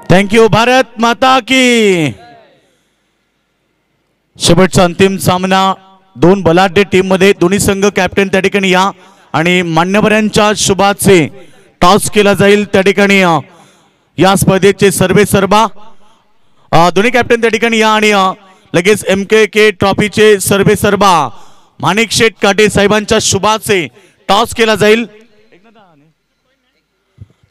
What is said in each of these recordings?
Thank you. Bharat माता की. शेवटचा अंतिम सामना दोन बलाढ्य टीम मध्ये दोन्ही संघ कॅप्टन त्या ठिकाणी या आणि मान्यवरांच्या शुभाचे टॉस केला जाईल त्या ठिकाणी. या स्पर्धेचे सर्वे सर्वा दोन्ही कॅप्टन त्या ठिकाणी या आणि लगेच MKK ट्रॉफीचे सर्वे सर्वा माणिक शेठ काटे साहेबांच्या शुभाचे टॉस केला जाईल.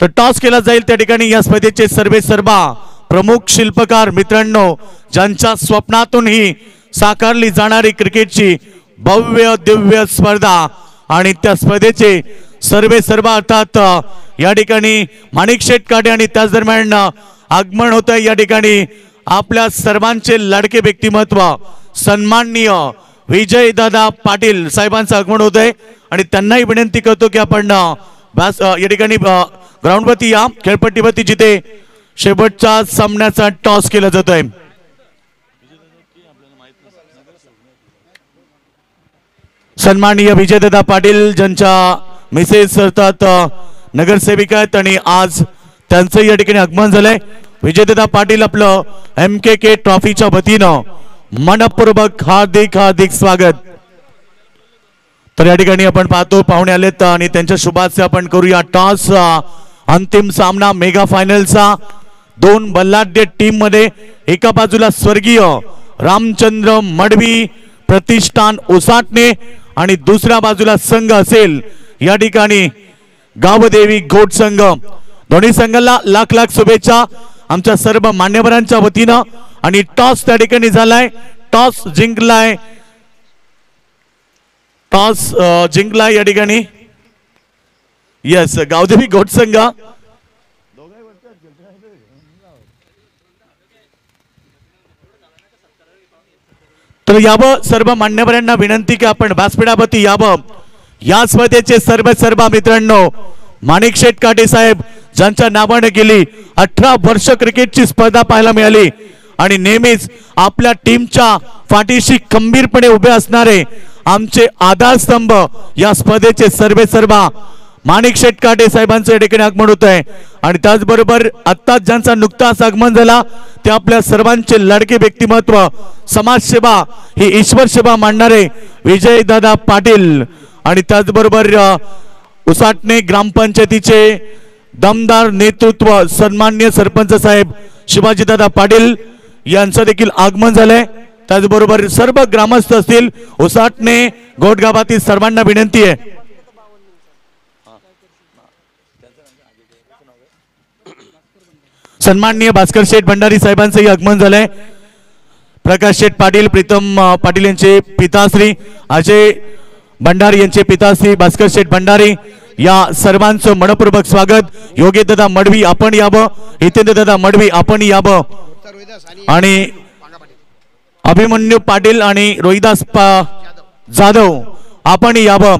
तर टॉस केला जाईल त्या ठिकाणी. या स्पर्धेचे सर्वे सर्वा प्रमुख शिल्पकार मित्रांनो ज्यांच्या स्वप्नातून ही साकारली जाणारी क्रिकेटची भव्य दिव्य स्पर्धा आणि त्या स्पर्धेचे सर्वे सर्वा अर्थात या ठिकाणी माणिक शेठ काटे आणि त्याच दरम्यान आगमन होत आहे या ठिकाणी आपल्या सर्वांचे लाडके व्यक्तिमत्व सन्माननीय विजय दादा पाटील साहेबांचं आगमन होत आहे आणि त्यांनाही विनंती करतो की आपण या ठिकाणी ग्राउंडवरती या खेळपट्टीवरती जिथे शेवटच्या सामन्याचा टॉस केला जातोय. सन्माननीय विजयदादा पाटील ज्यांच्या मिसेस अर्थात नगरसेविका आहेत आणि आज त्यांचं या ठिकाणी आगमन झालंय. विजयदादा पाटील आपलं MKK ट्रॉफीच्या वतीनं मनपूर्वक हार्दिक हार्दिक स्वागत. तर या ठिकाणी आपण पाहतो पाहुणे आलेत आणि त्यांच्या शुभाचे आपण करूया टॉस. अंतिम सामना मेगा फायनलचा दोन बलाढ्य टीम मध्ये एका बाजूला स्वर्गीय रामचंद्र मडवी प्रतिष्ठान उसाटणे आणि दुसऱ्या बाजूला संघ असेल या ठिकाणी गावदेवी गोट संघ. दोन्ही संघाला लाख लाख शुभेच्छा आमच्या सर्व मान्यवरांच्या वतीनं. आणि टॉस त्या ठिकाणी झालाय. टॉस जिंकलाय या ठिकाणी यस गावदेवी गोट संघ. तर यावं सर्व मान्यवरांना विनंती की आपण व्यासपीठावरती यावं. या स्पर्धेचे सर्व मित्रांनो माणिक शेठ काटे साहेब ज्यांच्या नावाने गेली 18 वर्ष क्रिकेटची स्पर्धा पाहायला मिळाली आणि नेहमीच आपल्या टीमच्या पाठीशी खंबीरपणे उभे असणारे आमचे आधारस्तंभ या स्पर्धेचे सर्व माणिक शेठ काटे साहेबांचं या ठिकाणी आगमन होत आहे. आणि त्याचबरोबर आत्ताच ज्यांचा नुकताच आगमन झाला ते आपल्या सर्वांचे लाडके व्यक्तिमत्व समाजसेवा ही ईश्वर सेवा मानणारे विजयदादा पाटील आणि त्याचबरोबर उसाटणे ग्रामपंचायतीचे दमदार नेतृत्व सन्माननीय सरपंच साहेब शिवाजीदादा पाटील यांचं देखील आगमन झालंय. त्याचबरोबर सर्व ग्रामस्थ असतील उसाटणे गोटगावातील सर्वांना विनंती आहे. सन्माननीय भास्कर शेठ भंडारी साहेबांचंही आगमन झालंय. प्रकाश शेठ पाटील प्रीतम पाटील यांचे पिताश्री अजय भंडारी यांचे पिताश्री भास्कर शेठ भंडारी या सर्वांचं मनपूर्वक स्वागत. योगेशदादा मडवी आपण यावं. हितेंद्रदादा मडवी आपण यावं आणि अभिमन्यू पाटील आणि रोहिदास जाधव आपण यावं.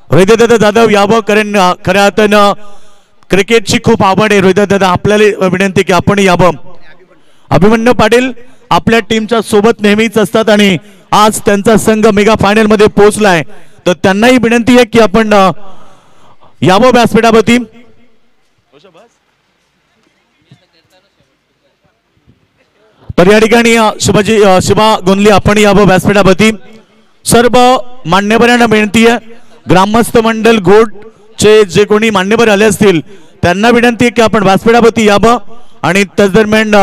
रोहिदादा जाधव यावं कारण खऱ्या अर्थानं क्रिकेटची खूप आवड आहे. रोहिदादा आपल्याला विनंती की आपण यावं. अभिमन्यू पाटील आपल्या टीमच्या सोबत नेहमीच असतात आणि आज त्यांचा संघ मेगा फायनल मध्ये पोहोचलाय तर त्यांनाही विनंती आहे की आपण यावं व्यासपीठावरती. तर या ठिकाणी शिवा गोंदली आपण यावं व्यासपीठावरती. सर्व मान्यवरांना विनंती आहे. ग्रामस्थ मंडल गोट चे जे कोणी मान्यवर आले असतील त्यांना विनंती आहे की आपण व्यासपीठावरती यावं आणि त्याच दरम्यान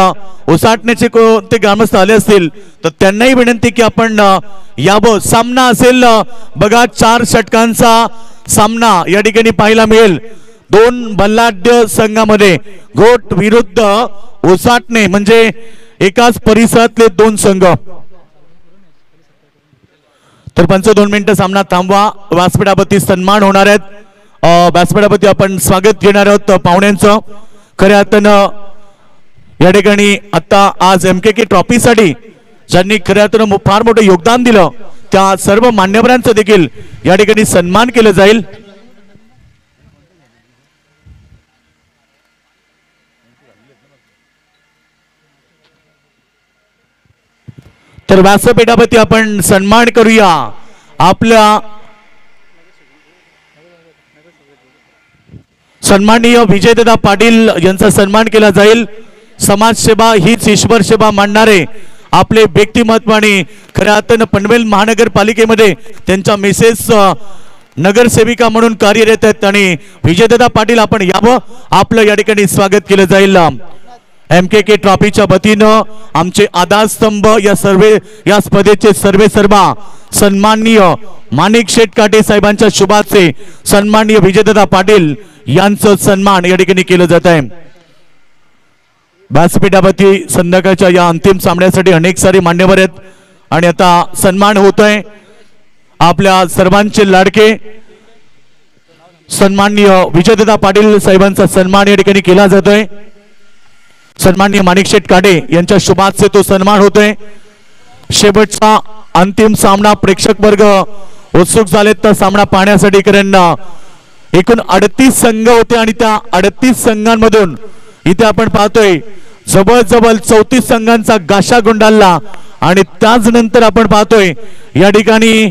उसाटण्याचे कोणते ग्रामस्थ आले असतील तर त्यांनाही विनंती की आपण यावं. सामना असेल बघा 4 षटकांचा सामना या ठिकाणी पाहायला मिळेल. दोन बलाढ्य संघामध्ये गोट विरुद्ध उसाटणे म्हणजे एकाच परिसरातले दोन संघ. तर 2 मिनिटं सामना थांबवा. व्यासपीठावरती सन्मान होणार आहेत. व्यासपीठावरती आपण स्वागत घेणार आहोत पाहुण्यांचं. खऱ्या अर्थानं या ठिकाणी आता आज MKK ट्रॉफीसाठी ज्यांनी खऱ्या अर्थानं फार मोठं योगदान दिलं त्या सर्व मान्यवरांचं देखील या ठिकाणी सन्मान केलं जाईल. तर व्यासपीठावरती आपण सन्मान करूया आपल्या सन्माननीय विजयदादा पाटील यांचा सन्मान केला जाईल. समाजसेवा हीच ईश्वर सेवा मानणारे आपले व्यक्तिमत्व आणि खऱ्या अर्थानं पनवेल महानगरपालिकेमध्ये त्यांच्या मिसेस नगरसेविका म्हणून कार्यरत आहेत आणि विजयदादा पाटील आपण यावं आपलं या ठिकाणी स्वागत केलं जाईल। MKK ट्रॉफीच्या वतीनं आमचे आधारस्तंभ या स्पर्धेचे सर्वेसर्वा सन्माननीय माणिक शेठ काटे साहेबांच्या शुभाचे सन्माननीय विजयदादा पाटील यांचं सन्मान या ठिकाणी केलं जात आहे। व्यासपीठावरती संध्याकाळच्या या अंतिम सामन्यासाठी अनेक सारे मान्यवर आहेत आणि आता सन्मान होतोय आपल्या सर्वांचे लाडके सन्माननीय विजयदादा पाटील साहेबांचा सन्मान या ठिकाणी केला जातोय। सन्माननीय माणिक शेठ काटे यांच्या शुभाचे तो सन्मान होतोय। शेवटचा अंतिम सामना प्रेक्षक वर्ग उत्सुक झालेत तर सामना पाहण्यासाठी, कारण एकूण 38 संघ होते आणि त्या 38 संघांमधून इथे आपण पाहतोय जवळजवळ 34 संघांचा गाशा गुंडाळला आणि त्याच नंतर आपण पाहतोय या ठिकाणी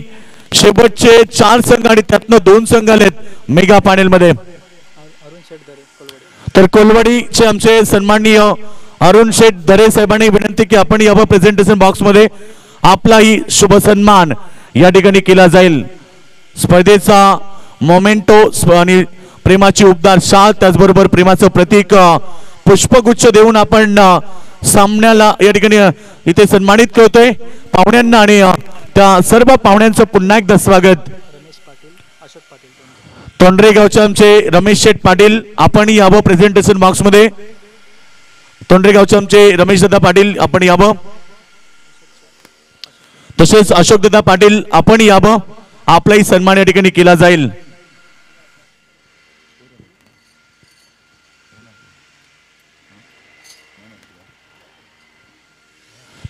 शेवटचे 4 संघ आणि त्यातनं 2 संघ आलेत मेगा पॅनल मध्ये। तर कोलवाडीचे आमचे सन्माननीय अरुण शेठ दरे साहेबांनी विनंती की आपण यावं प्रेझेंटेशन बॉक्स मध्ये, आपलाही शुभ सन्मान या ठिकाणी केला जाईल। स्पर्धेचा मोमेंटो आणि प्रेमाची उबदार शाल त्याचबरोबर प्रेमाचं प्रतीक पुष्पगुच्छ देऊन आपण सामन्याला या ठिकाणी इथे सन्मानित करतोय पाहुण्यांना आणि त्या सर्व पाहुण्यांचं पुन्हा एकदा स्वागत। तोंडरेगावचे आमचे रमेश शेठ पाटील आपण यावं प्रेझेंटेशन बॉक्स मध्ये। तोंडरेगावचे आमचे रमेश दादा पाटील आपण यावं, तसेच अशोक दादा पाटील आपण यावं, आपलाही सन्मान या ठिकाणी केला जाईल।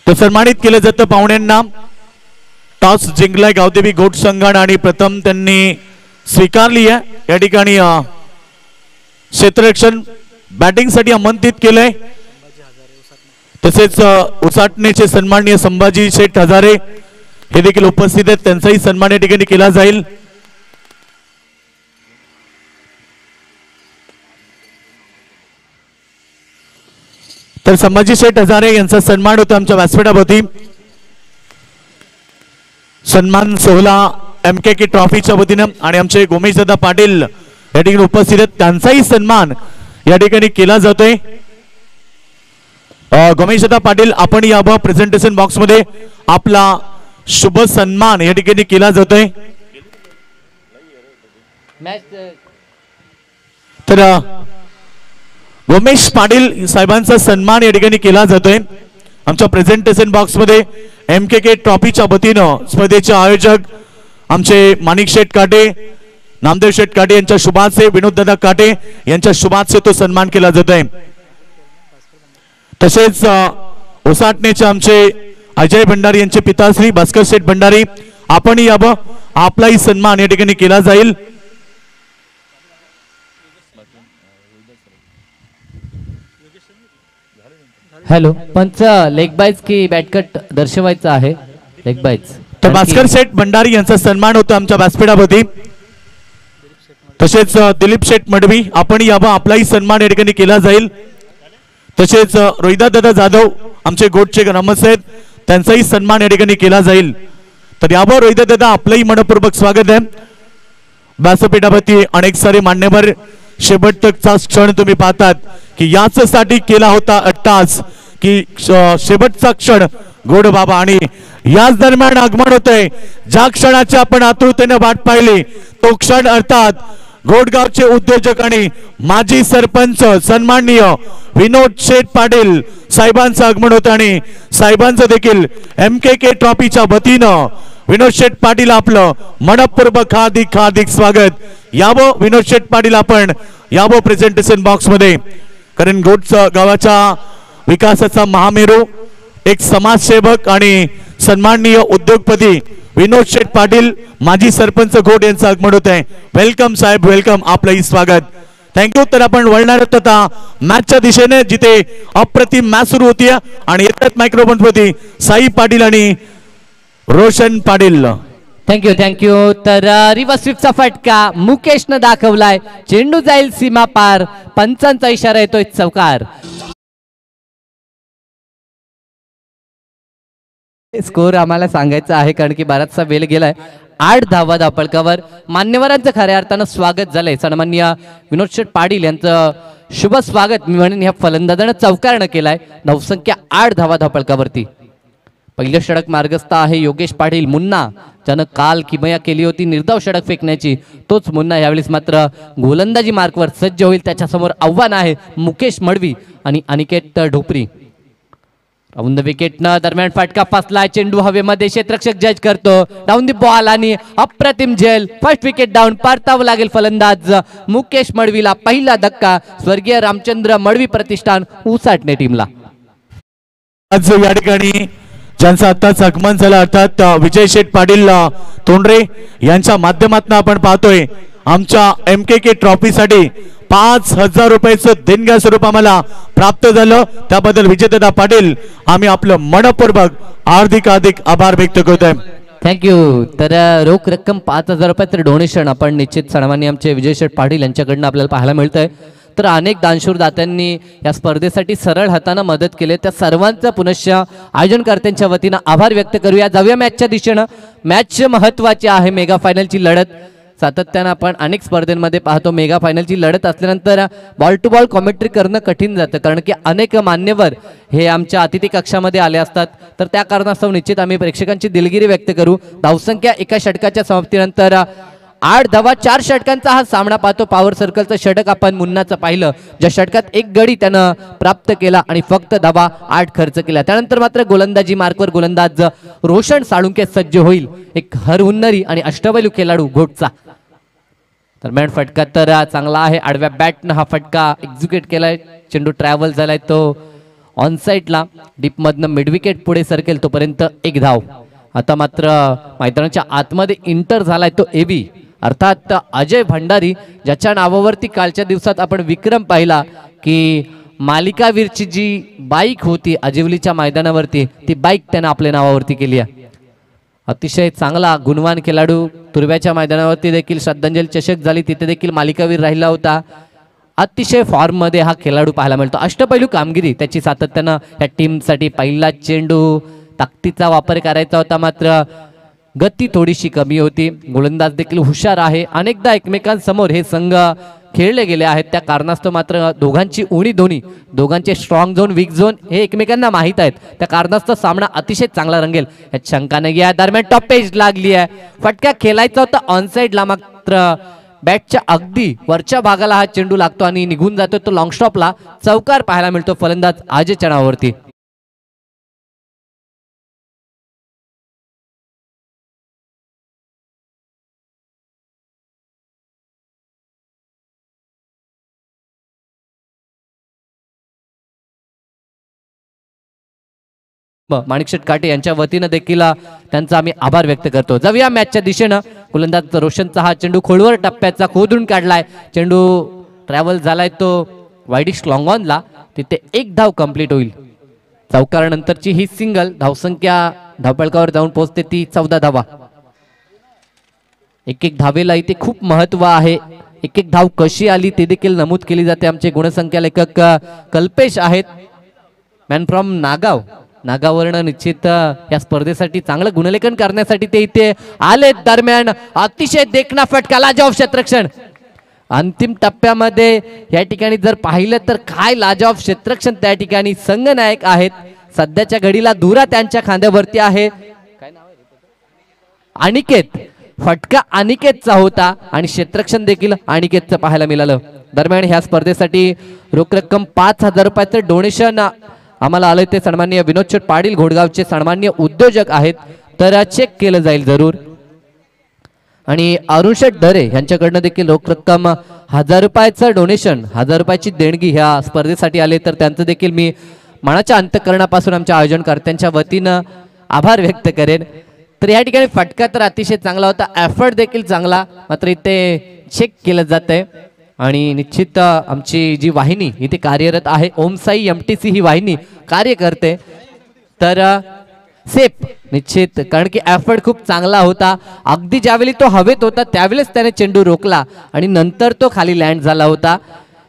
तर सन्मानित केलं जातं पाहुण्यांना। टॉस जिंकलाय गावदेवी गोट संघाने आणि प्रथम त्यांनी स्वीकारली आहे या ठिकाणी क्षेत्ररक्षण बॅटिंग साठी आमंत्रित केलंय। तसेच उसाटणेचे सन्माननीय संभाजी शेठ हजारे हे देखील उपस्थित आहेत, त्यांचाही सन्मान या ठिकाणी केला जाईल। तर संभाजी शेठ हजारे यांचा सन्मान होता आमच्या व्यासपीठावरती। सन्मान सोहळा MKK ट्रॉफीच्या वतीनं आणि आमचे गोमेश दादा पाटील या ठिकाणी उपस्थित आहेत, त्यांचाही सन्मान या ठिकाणी केला जातोय। गोमेश दादा पाटील आपण यावं प्रेझेंटेशन बॉक्स मध्ये, आपला शुभ सन्मान या ठिकाणी केला जातोय। तर गोमेश पाटील साहेबांचा सन्मान या ठिकाणी केला जातोय आमच्या प्रेझेंटेशन बॉक्स मध्ये। MKK ट्रॉफीच्या वतीनं स्पर्धेचे आयोजक आमचे माणिक शेठ काटे, नामदेव शेठ काटे यांच्या शुभाचे, विनोद दादा काटे यांच्या शुभाचे तो सन्मान केला जातोय। तसेच ओसाटणेचे आमचे अजय भंडारी यांचे पिताश्री भास्कर शेठ भंडारी आपण यावं, आपलाही सन्मान या ठिकाणी केला जाईल। हॅलो पंच, लेग बाईज की बॅटकट दर्शवायचं आहे? लेग बाईज तर भास्कर शेठ भंडारी यांचा सन्मान होता आमच्या व्यासपीठावरती। तसेच दिलीप शेठ मडवी आपण यावं, आपलाही सन्मान या ठिकाणी केला जाईल। तसेच रोहिदास दादा जाधव आमचे गोटचे ग्रामस्थ आहेत, त्यांचाही सन्मान या ठिकाणी केला जाईल। तर यावं रोहिदास दादा, आपलंही मनपूर्वक स्वागत आहे। व्यासपीठावरती अनेक सारे मान्यवर शेवटचा क्षण तुम्ही पाहतात की याचसाठी केला होता अट्टास की शेवटचा क्षण गोड बाबा, आणि याच दरम्यान आगमन होतंय ज्या क्षणाची आपण आतुरतेने वाट पाहिली तो क्षण, अर्थात गोडगावचे उद्योजक आणि माजी सरपंच सन्माननीय विनोद शेठ पाटील साहेबांचं आगमन होतं आणि साहेबांचं देखील MKK ट्रॉफीच्या वतीनं विनोद शेठ पाटील आपलं मनपूर्वक हार्दिक हार्दिक स्वागत। यावं विनोद शेठ पाटील आपण यावं प्रेझेंटेशन बॉक्स मध्ये, कारण गोट गावाच्या विकासाचा महामेरू, एक समाजसेवक आणि सन्माननीय उद्योगपती विनोद शेठ पाटील माजी सरपंच गोट यांचं आगमन होत आहे। वेलकम साहेब, वेलकम, आपलंही स्वागत, थँक्यू। तर आपण वळणार आहोत आता मॅचच्या दिशेने, जिथे अप्रतिम मॅच सुरू होती आणि येतात मायक्रोफोन वरती साई पाटील आणि रोशन पाटील। थँक्यू। तर रिव्हर्स स्वीपचा फटका मुकेशनं दाखवलाय, चेंडू जाईल सीमा पार, पंचांचा इशारा येतोय चौकार। स्कोर आम्हाला सांगायचा आहे कारण की बराचसा वेळ गेलाय. 8 धावा धावफलकावर. मान्यवरांचं खऱ्या अर्थानं स्वागत झालंय. सन्माननीय विनोद शेठ पाटील यांचं शुभ स्वागत मी म्हणेन ह्या फलंदाजानं चौकारणं केलाय. धावसंख्या 8 धावा धावफलकावरती. पहिलं षटक मार्गस्थ आहे योगेश पाटील. मुन्ना ज्यानं काल किमया केली होती निर्धाव षटक फेकण्याची तोच मुन्ना यावेळेस मात्र गोलंदाजी मार्कवर सज्ज होईल. त्याच्यासमोर आव्हान आहे मुकेश मडवी आणि अनिकेत ढोपरी. राऊंड द विकेटनं दरम्यान फटका फसलाय. चेंडू हवेमध्ये क्षेत्ररक्षक जज करतो. डाऊन दी बॉल आणि अप्रतिम झेल. First wicket down. परतावं लागेल फलंदाज मुकेश मडवीला. पहिला धक्का स्वर्गीय रामचंद्र मडवी प्रतिष्ठान उसाटणे टीमला. आज या ठिकाणी ज्यांचं आत्ताच आगमन झालं अर्थात विजय शेठ पाटील तोंडरे यांच्या माध्यमातून आपण पाहतोय आमच्या MKK ट्रॉफीसाठी 5,000 रुपयाचं देणग्या स्वरूप आम्हाला प्राप्त झालं. त्याबद्दल विजेता पाटील आम्ही आपलं मनपूर्वक हार्दिक आभार व्यक्त करतोय. थँक्यू. तर रोख रक्कम 5,000 रुपयाचं डोनेशन आपण निश्चित सन्माननीय आमचे विजय शेठ पाटील यांच्याकडनं आपल्याला पाहायला मिळतंय. तर अनेक दानशूर दात्यांनी या स्पर्धेसाठी सरळ हाताने मदत केली. त्या सर्वांचा पुनश्च आयोजनकर्त्यांच्या वतीनं आभार व्यक्त करूया. जाऊया मॅचच्या दिशेनं. मॅच महत्त्वाची आहे. मेगा फायनलची लढत. सातत्यानं आपण अनेक स्पर्धेमध्ये पाहतो मेगा फायनलची लढत असल्यानंतर बॉल टू बॉल कॉमेंट्री करणं कठीण जातं कारण की अनेक मान्यवर हे आमच्या अतिथी कक्षामध्ये आले असतात. तर त्या कारणास्तव निश्चित आम्ही प्रेक्षकांची दिलगिरी व्यक्त करू. धावसंख्या एका षटकाच्या समाप्तीनंतर 8 धावा 4 षटकांचा हा सामना पाहतो. पॉवर सर्कलचं षटक आपण मुन्नाचं पाहिलं ज्या षटकात 1 गडी त्यानं प्राप्त केला आणि फक्त धावा 8 खर्च केला. त्यानंतर मात्र गोलंदाजी मार्कवर गोलंदाज रोशन साळुंके सज्ज होईल. एक हरहुन्नरी आणि अष्टपैलू खेळाडू घोटचा. दरम्यान फटका तर चांगला आहे. आडव्या बॅटनं हा फटका एक्झिक्यूट केलाय. चेंडू ट्रॅव्हल झालाय तो ऑन साईडला. डीपमधनं मिड विकेट पुढे सरकेल तोपर्यंत 1 धाव. आता मात्र मैदानाच्या आतमध्ये इंटर झालाय तो एबी अर्थात अजय भंडारी ज्याच्या नावावरती कालच्या दिवसात आपण विक्रम पाहिला की मालिकावीरची जी बाईक होती आजिवलीच्या मैदानावरती ती बाईक त्यानं आपल्या नावावरती केली आहे. अतिशय चांगला गुणवान खेळाडू. तुर्व्याच्या मैदानावरती देखील श्रद्धांजली चषक झाली तिथे देखील मालिकावीर राहिला होता. अतिशय फॉर्म मध्ये हा खेळाडू पाहायला मिळतो. अष्टपैलू कामगिरी त्याची सातत्यानं या टीमसाठी. पहिला चेंडू ताकदीचा वापर करायचा होता मात्र गती थोडीशी कमी होती. गोलंदाज देखील हुशार आहे. अनेकदा एकमेकांसमोर हे संघ खेळले गेले आहेत. त्या कारणास्तव मात्र दोघांची उणी दोन्ही दोघांचे स्ट्रॉंग झोन वीक झोन हे एकमेकांना माहीत आहेत. त्या कारणास्तव सामना अतिशय चांगला रंगेल यात शंका नाही. या दरम्यान टॉपेज लागली आहे. फटका खेळायचा होता ऑन साईडला मात्र बॅटच्या अगदी वरच्या भागाला हा चेंडू लागतो आणि निघून जातो तो लॉंग स्टॉपला. चौकार पाहायला मिळतो फलंदाज अजय नावावरती. माणिकशेठ काटे यांच्या वतीनं देखील त्यांचा आम्ही आभार व्यक्त करतो. जाऊया मॅचच्या दिशेनं. गोलंदाज रोशनचा हा चेंडू खोलवर टप्प्याचा खोदून काढलाय. चेंडू ट्रॅव्हल झालाय तो वाईडिश लॉंग ऑनला. तिथे 1 धाव कंप्लीट होईल. चौकारानंतरची ही सिंगल. धावसंख्या धावफलकावर जाऊन पोहोचते ती 14 धावा. एक धावेला इथे खूप महत्व आहे. एक धाव कशी आली ते देखील नमूद केली जाते. आमचे गुणसंख्या लेखक कल्पेश आहेत मॅन फ्रॉम नागावर्ण निश्चित या स्पर्धेसाठी चांगलं गुणलेखन करण्यासाठी ते इथे आले. दरम्यान अतिशय देखणा फटका लाजवाब क्षेत्ररक्षण. अंतिम टप्प्यामध्ये या ठिकाणी जर पाहिलं तर काय लाजवाब क्षेत्ररक्षण त्या ठिकाणी संघनायक आहेत. सध्याच्या घडीला धुरा त्यांच्या खांद्यावरती आहे. अनिकेत. फटका अनिकेतचा होता आणि क्षेत्ररक्षण देखील अनिकेतचं पाहायला मिळालं. दरम्यान ह्या स्पर्धेसाठी रोख रक्कम 5,000 रुपयाचं डोनेशन आम्हाला आलं. ते सन्माननीय विनोद शेठ पाटील घोडगावचे सन्माननीय उद्योजक आहेत. तर चेक केलं जाईल जरूर. आणि अरुण शेठ धरे यांच्याकडनं देखील रोख रक्कम 1,000 रुपयाचं डोनेशन 1,000 रुपयाची देणगी ह्या स्पर्धेसाठी आले. तर त्यांचं देखील मी मनाच्या अंतःकरणापासून आमच्या आयोजनकर्त्यांच्या वतीनं आभार व्यक्त करेन. तर या ठिकाणी फटका तर अतिशय चांगला होता. एफर्ट देखील चांगला मात्र इथे चेक केलं जात आहे. आणि निश्चित आमची जी वाहिनी इथे कार्यरत आहे ओमसाई MTC ही वाहिनी कार्य करते. तर सेफ निश्चित कारण की एफर्ट खूप चांगला होता. अगदी ज्यावेळी तो हवेत होता त्यावेळेस त्याने चेंडू रोखला आणि नंतर तो खाली लँड झाला होता.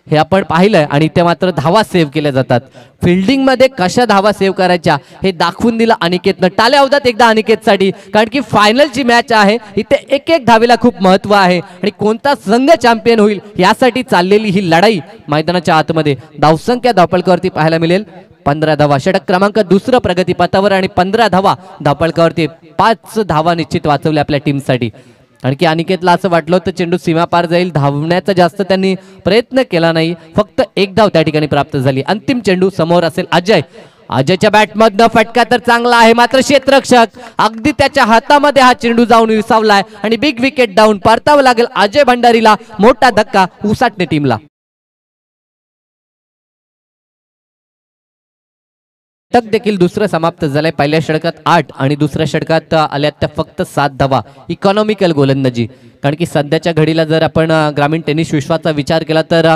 हे आपण पाहिलंय आणि ते मात्र धावा सेव्ह केल्या जातात. फिल्डिंगमध्ये कशा धावा सेव्ह करायच्या हे दाखवून दिलं अनिकेतनं. टाळ्या होतात एकदा अनिकेतसाठी, कारण की फायनलची मॅच आहे. इथे एक एक धावेला खूप महत्व आहे आणि कोणता संघ चॅम्पियन होईल यासाठी चाललेली ही लढाई मैदानाच्या आतमध्ये. धावसंख्या धावपळकावरती पाहायला मिळेल 15 धावा. षटक क्रमांक दुसरं प्रगतीपथावर आणि 15 धावा धावपळकावरती. 5 धावा निश्चित वाचवल्या आपल्या टीमसाठी. आणखी अनिकेतला असं वाटलं होतं चेंडू सीमा पार जाईल, धावण्याचा जास्त त्यांनी प्रयत्न केला नाही, फक्त एक धाव त्या ठिकाणी प्राप्त झाली. अंतिम चेंडू समोर असेल अजय. अजयच्या बॅटमधनं फटका तर चांगला आहे, मात्र क्षेत्ररक्षक अगदी त्याच्या हातामध्ये हा चेंडू जाऊन विसावलाय आणि बिग विकेट डाऊन. परतावं लागेल अजय भंडारीला. मोठा धक्का उसाटणे टीमला. षटक देखील दुसरं समाप्त झालंय. पहिल्या षटकात 8 आणि दुसऱ्या षटकात आल्या त्या फक्त 7 धावा. इकॉनॉमिकल गोलंदाजी, कारण की सध्याच्या घडीला जर आपण ग्रामीण टेनिस विश्वाचा विचार केला तर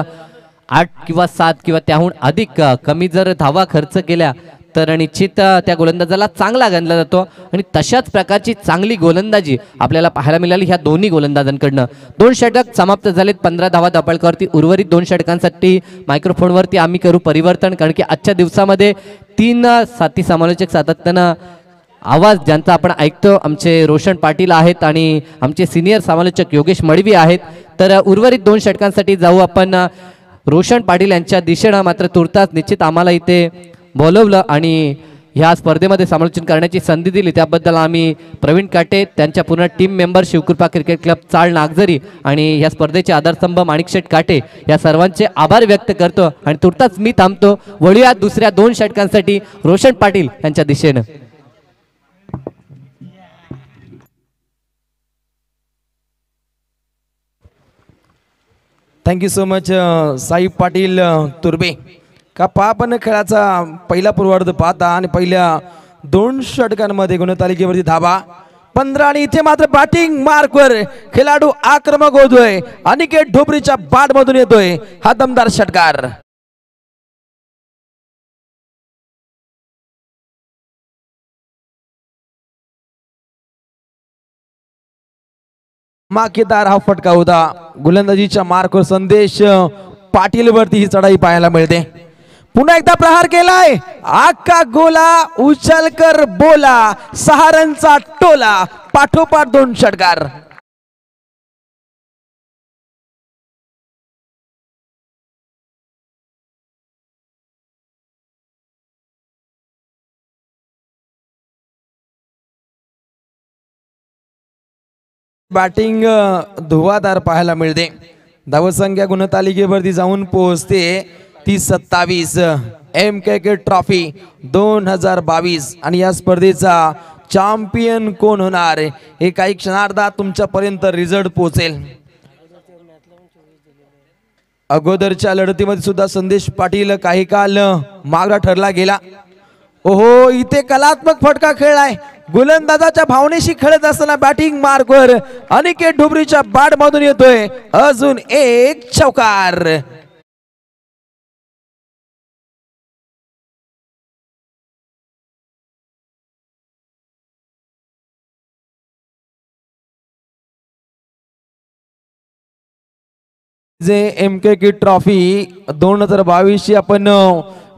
8 किंवा 7 किंवा त्याहून अधिक कमी जर धावा खर्च केल्या तर निश्चित त्या गोलंदाजाला चांगला गणला जातो. आणि तशाच प्रकारची चांगली गोलंदाजी आपल्याला पाहायला मिळाली ह्या दोन्ही गोलंदाजांकडनं. 2 षटक समाप्त झालेत, 15 धावा धावपळकावरती. उर्वरित 2 षटकांसाठी मायक्रोफोनवरती आम्ही करू परिवर्तन, कारण की आजच्या दिवसामध्ये 3 साथी समालोचक सातत्यानं आवाज ज्यांचा आपण ऐकतो आमचे रोशन पाटील आहेत आणि आमचे सिनियर समालोचक योगेश मडवी आहेत. तर उर्वरित 2 षटकांसाठी जाऊ आपण रोशन पाटील यांच्या दिशेनं. मात्र तुर्तास निश्चित आम्हाला इथे बोलवलं आणि ह्या स्पर्धेमध्ये समालोचन करण्याची संधी दिली त्याबद्दल आम्ही प्रवीण काटे, त्यांच्या पूर्ण team member, Shivkrupa cricket club चाळ नागझरी आणि ह्या स्पर्धेचे आधारस्तंभ माणिकशेठ काटे या सर्वांचे आभार व्यक्त करतो. आणि तुर्तास मी थांबतो. वळूया दुसऱ्या 2 षटकांसाठी रोशन पाटील यांच्या दिशेनं. Thank you so much Sai Patil Turbe. का पहा पण खेळाचा पहिला पूर्वार्ध पाहता आणि पहिल्या 2 षटकांमध्ये गुणतालिकेवरती धावा 15 आणि इथे मात्र बॅटिंग मार्कवर खेळाडू आक्रमक होतोय. अनिकेत ढोबरीच्या बॅटमधून येतोय हा दमदार षटकार. माकेदार हा फटका होता. गोलंदाजीच्या मार्कवर संदेश पाटील वरती ही चढाई पाहायला मिळते. पुन्हा एकदा प्रहार केलाय. आका गोला उचलकर बोला, 6 रनचा टोला. पाठोपाठ 2 षटकार. बॅटिंग धुवाधार पाहायला मिळते. धावसंख्या गुणतालिकेवरती जाऊन पोहोचते ती 27. MKK ट्रॉफी 2022 आणि या स्पर्धेचा चॅम्पियन कोण होणार हे काही क्षणार्धात तुमच्यापर्यंत रिझल्ट पोहोचेल. अगोदरच्या लढतीमध्ये सुद्धा संदेश पाटील काही काल मागरा ठरला गेला. ओहो, इथे कलात्मक फटका खेळलाय. गोलंदाजाच्या भावनेशी खेळत असताना बॅटिंग मार्कवर अनिकेत ढोबरीच्या बॅट मधून येतोय अजून एक चौकार. जे MKK ट्रॉफी 2022 ची आपण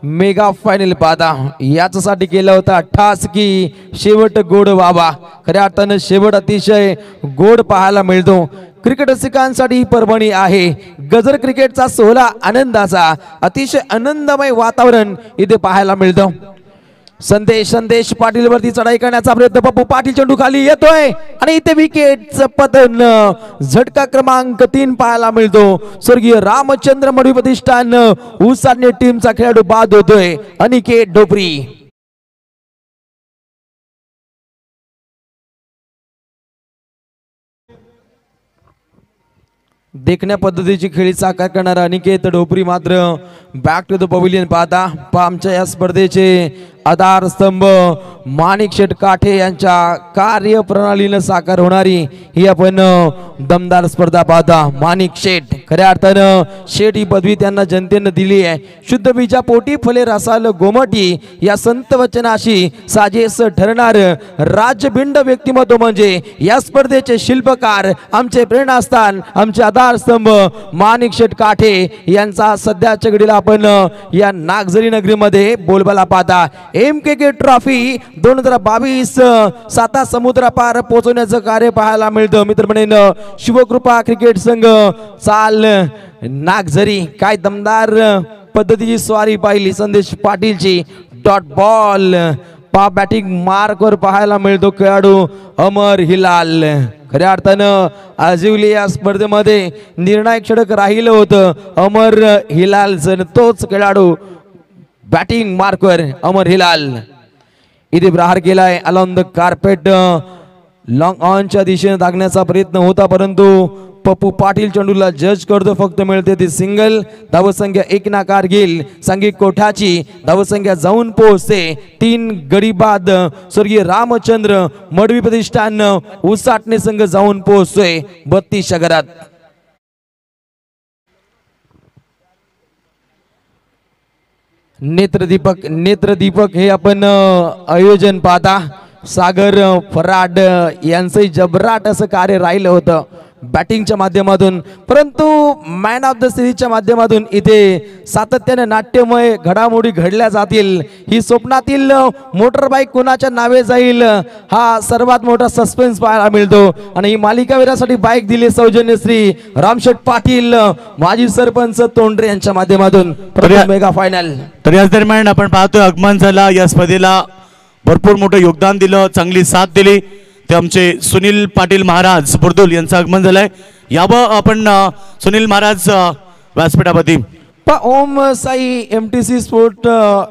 मेगा फायनल पाहता याच्यासाठी केला होता ठास की शेवट गोड बाबा. खऱ्या अर्थानं शेवट अतिशय गोड पाहायला मिळतो. क्रिकेट रसिकांसाठी ही पर्वणी आहे. गजर क्रिकेटचा सोहळा आनंदाचा अतिशय आनंदमय वातावरण इथे पाहायला मिळतं. संदेश पाटील वरती चढाई करण्याचा प्रयत्न. पप्पू पाटील चेंडू खाली येतोय आणि इथे विकेटचं पतन. झटका क्रमांक 3 पाहायला मिळतो. स्वर्गीय रामचंद्र मडवी प्रतिष्ठान उसाटणे टीमचा खेळाडू बाद होतोय अनिकेत ढोबरी. देखण्या पद्धतीची खेळी साकार करणारा अनिकेत ढोबरी मात्र बॅक टू द पवेलियन पाहता. आमच्या या स्पर्धेचे आधारस्तंभ माणिक शेठ काठे यांच्या कार्यप्रणालीनं साकार होणारी ही आपण दमदार स्पर्धा पाहता. माणिक शेठ खऱ्या अर्थानं शेठ ही पदवी त्यांना जनतेनं दिली आहे. शुद्ध बीजा पोटी फले रसाल गोमटी या संत वचनाशी साजेस ठरणार राजभिंड व्यक्तिमत्व म्हणजे या स्पर्धेचे शिल्पकार, आमचे प्रेरणास्थान, आमचे आधारस्तंभ माणिक शेठ काठे यांचा सध्याच्या घडीला आपण या नागझरी नगरीमध्ये बोलबाला पाहता. MKK ट्रॉफी 2022 साता समुद्र पार पोहोचवण्याचं कार्य पाहायला मिळतं. मित्रमंडळींनो, शिवकृपा क्रिकेट संघ चाल नागझरी काय दमदार पद्धतीची स्वारी पाहिली. संदेश पाटीलची डॉट बॉल पा बॅटिंग मार्कवर पाहायला मिळतो खेळाडू अमर हिलाल. खऱ्या अर्थानं आजिवली या स्पर्धेमध्ये निर्णायक षटक राहिलं होतं अमर हिलालचं. तोच खेळाडू बॅटिंग मार्कवर अमर हिलाल इथे प्रहार केलाय. अलॉन द कार्पेट लॉंग ऑनच्या दिशेने दागण्याचा प्रयत्न होता, परंतु पप्पू पाटील चेंडूला जज करतो. फक्त मिळते ती सिंगल. धावसंख्या 1 नाकार घेईल सांघिक कोठाची. धावसंख्या जाऊन पोहोचते 3 गडी बाद. स्वर्गीय रामचंद्र मडवी प्रतिष्ठान उसाटणे संघ जाऊन पोहोचतोय 32 घरात. नेत्रदीपक हे आपण आयोजन पाहता. सागर फराड यांचंही जबराट असं कार्य राहिलं होतं बॅटिंगच्या माध्यमातून, परंतु मॅन ऑफ द सिरीजच्या माध्यमातून इथे सातत्याने नाट्यमय घडामोडी घडल्या जातील. ही स्वप्नातील मोटरबाईक कोणाच्या नावे जाईल हा सर्वात मोठा सस्पेन्स पाहायला मिळतो. आणि ही मालिकावीरासाठी बाईक दिली सौजन्य श्री रामशेठ पाटील माजी सरपंच तोंडरे यांच्या माध्यमातून. मेगा फायनल तर याच दरम्यान आपण पाहतोय आगमन झाला. या स्पर्धेला भरपूर मोठं योगदान दिलं, चांगली साथ दिली ते आमचे सुनील पाटील महाराज बुर्दुल यांचं आगमन झालंय. यावं आपण सुनील महाराज व्यासपीठावरती. ओम साई MTC स्पोर्ट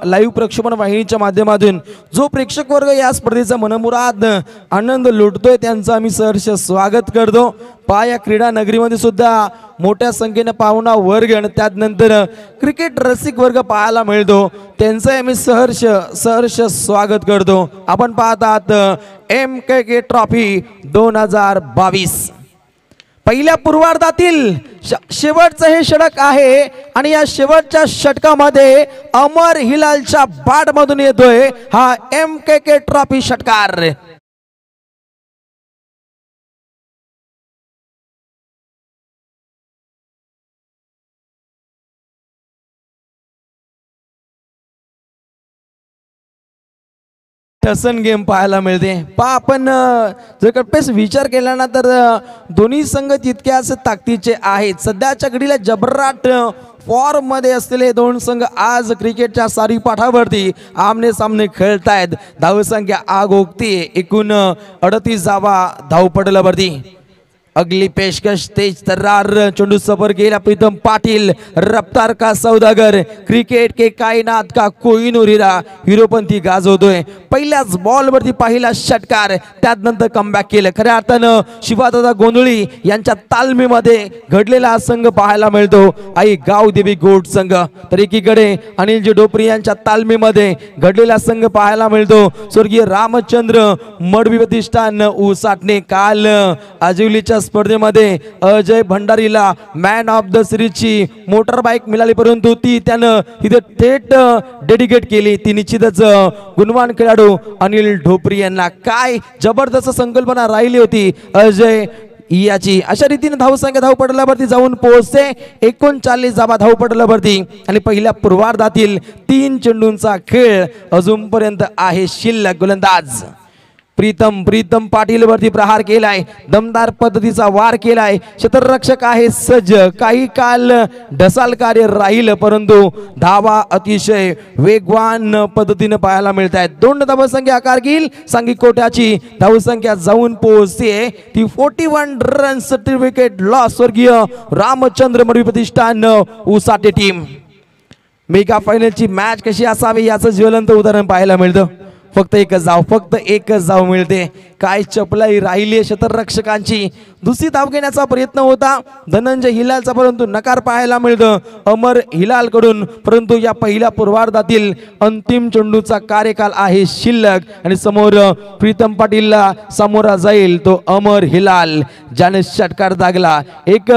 लाईव्ह प्रक्षेपण वाहिनीच्या माध्यमातून जो प्रेक्षक वर्ग या स्पर्धेचा मनमुराद आनंद लुटतोय त्यांचं आम्ही सहर्ष स्वागत करतो. या क्रीडा नगरीमध्ये सुद्धा मोठ्या संख्येने पाहुणा वर्ग आणि त्यानंतर क्रिकेट रसिक वर्ग पाहायला मिळतो, त्यांचं आम्ही सहर्ष स्वागत करतो. आपण पाहत आहात MKK ट्रॉफी 2022. पहिल्या पूर्वार्धातील शेवटचं हे षटक आहे आणि या शेवटच्या षटकामध्ये अमर हिलालच्या बॅट मधून येतोय हा MKK ट्रॉफी षटकार. टसन गेम पाहायला मिळते. आपण जर कप्पेस विचार केला ना तर दोन्ही संघ तितक्याच ताकदीचे आहेत. सध्याच्या घडीला जबराट फॉर्म मध्ये असलेले दोन संघ आज क्रिकेटच्या सारी पाठावरती आमने सामने खेळतायत. धावसंख्या आग ओकती. एकूण 38 धावा धावपटलावरती. अगली पेशकश तेज तर्रार चेंडू सफर केला प्रीतम पाटिल. रफ्तार का सौदागर, क्रिकेट के कायनात का कोहिनूर हिरोपंथी गाजवतोय. पहिल्याच बॉल वरती पहिला षटकार, त्यानंतर कमबॅक केलं. खऱ्या अर्थानं शिवादादा गोंधळी यांच्या तालमीमध्ये घडलेला संघ पाहायला मिळतो आई गाव देवी गोट संघ. तर एकीकडे अनिलजी डोपरी यांच्या तालमीमध्ये घडलेला संघ पाहायला मिळतो स्वर्गीय रामचंद्र मडवी प्रतिष्ठान उसाटणे. काल आजिवलीच्या स्पर्धेमध्ये अजय भंडारीला मॅन ऑफ द सिरीजची मोटर बाईक मिळाली, परंतु ती त्यानं इथे थेट डेडिकेट केली. ती निश्चितच गुणवान खेळाडू अनिल ढोपरी यांना. काय जबरदस्त संकल्पना राहिली होती अजय याची. अशा रीतीने धावसंख्या धावपटलावरती जाऊन पोहोचते 39 धावा धावपटलावरती. आणि पहिल्या पूर्वार्धातील 3 चेंडूंचा खेळ अजूनपर्यंत आहे शिल्लक. गोलंदाज प्रीतम पाटील वरती प्रहार केलाय. दमदार पद्धतीचा वार केलाय. क्षेत्ररक्षक आहे सज्ज. काही काल ढसाल कार्य राहील, परंतु धावा अतिशय वेगवान पद्धतीने पाहायला मिळत आहेत. 2 धावसंख्या आकार घेईल सांघिक कोट्याची. धावसंख्या जाऊन पोहोचते ती 41 रन्स. Wicket loss. स्वर्गीय रामचंद्र मडवी प्रतिष्ठान उसाटे टीम. मेगा फायनलची मॅच कशी असावी याचं ज्वलंत उदाहरण पाहायला मिळतं. फक्त एक धाव मिळते. काय चपलाई राहिली क्षेत्ररक्षकांची. दुसरी धाव घेण्याचा प्रयत्न होता धनंजय हिलालचा, परंतु नकार पाहायला मिळतं अमर हिलाल कडून. परंतु या पहिल्या पूर्वार्धातील अंतिम चेंडूचा कार्यकाल आहे शिल्लक आणि समोर प्रीतम पाटीलला सामोरा जाईल तो अमर हिलाल, ज्याने षटकार दागला. एक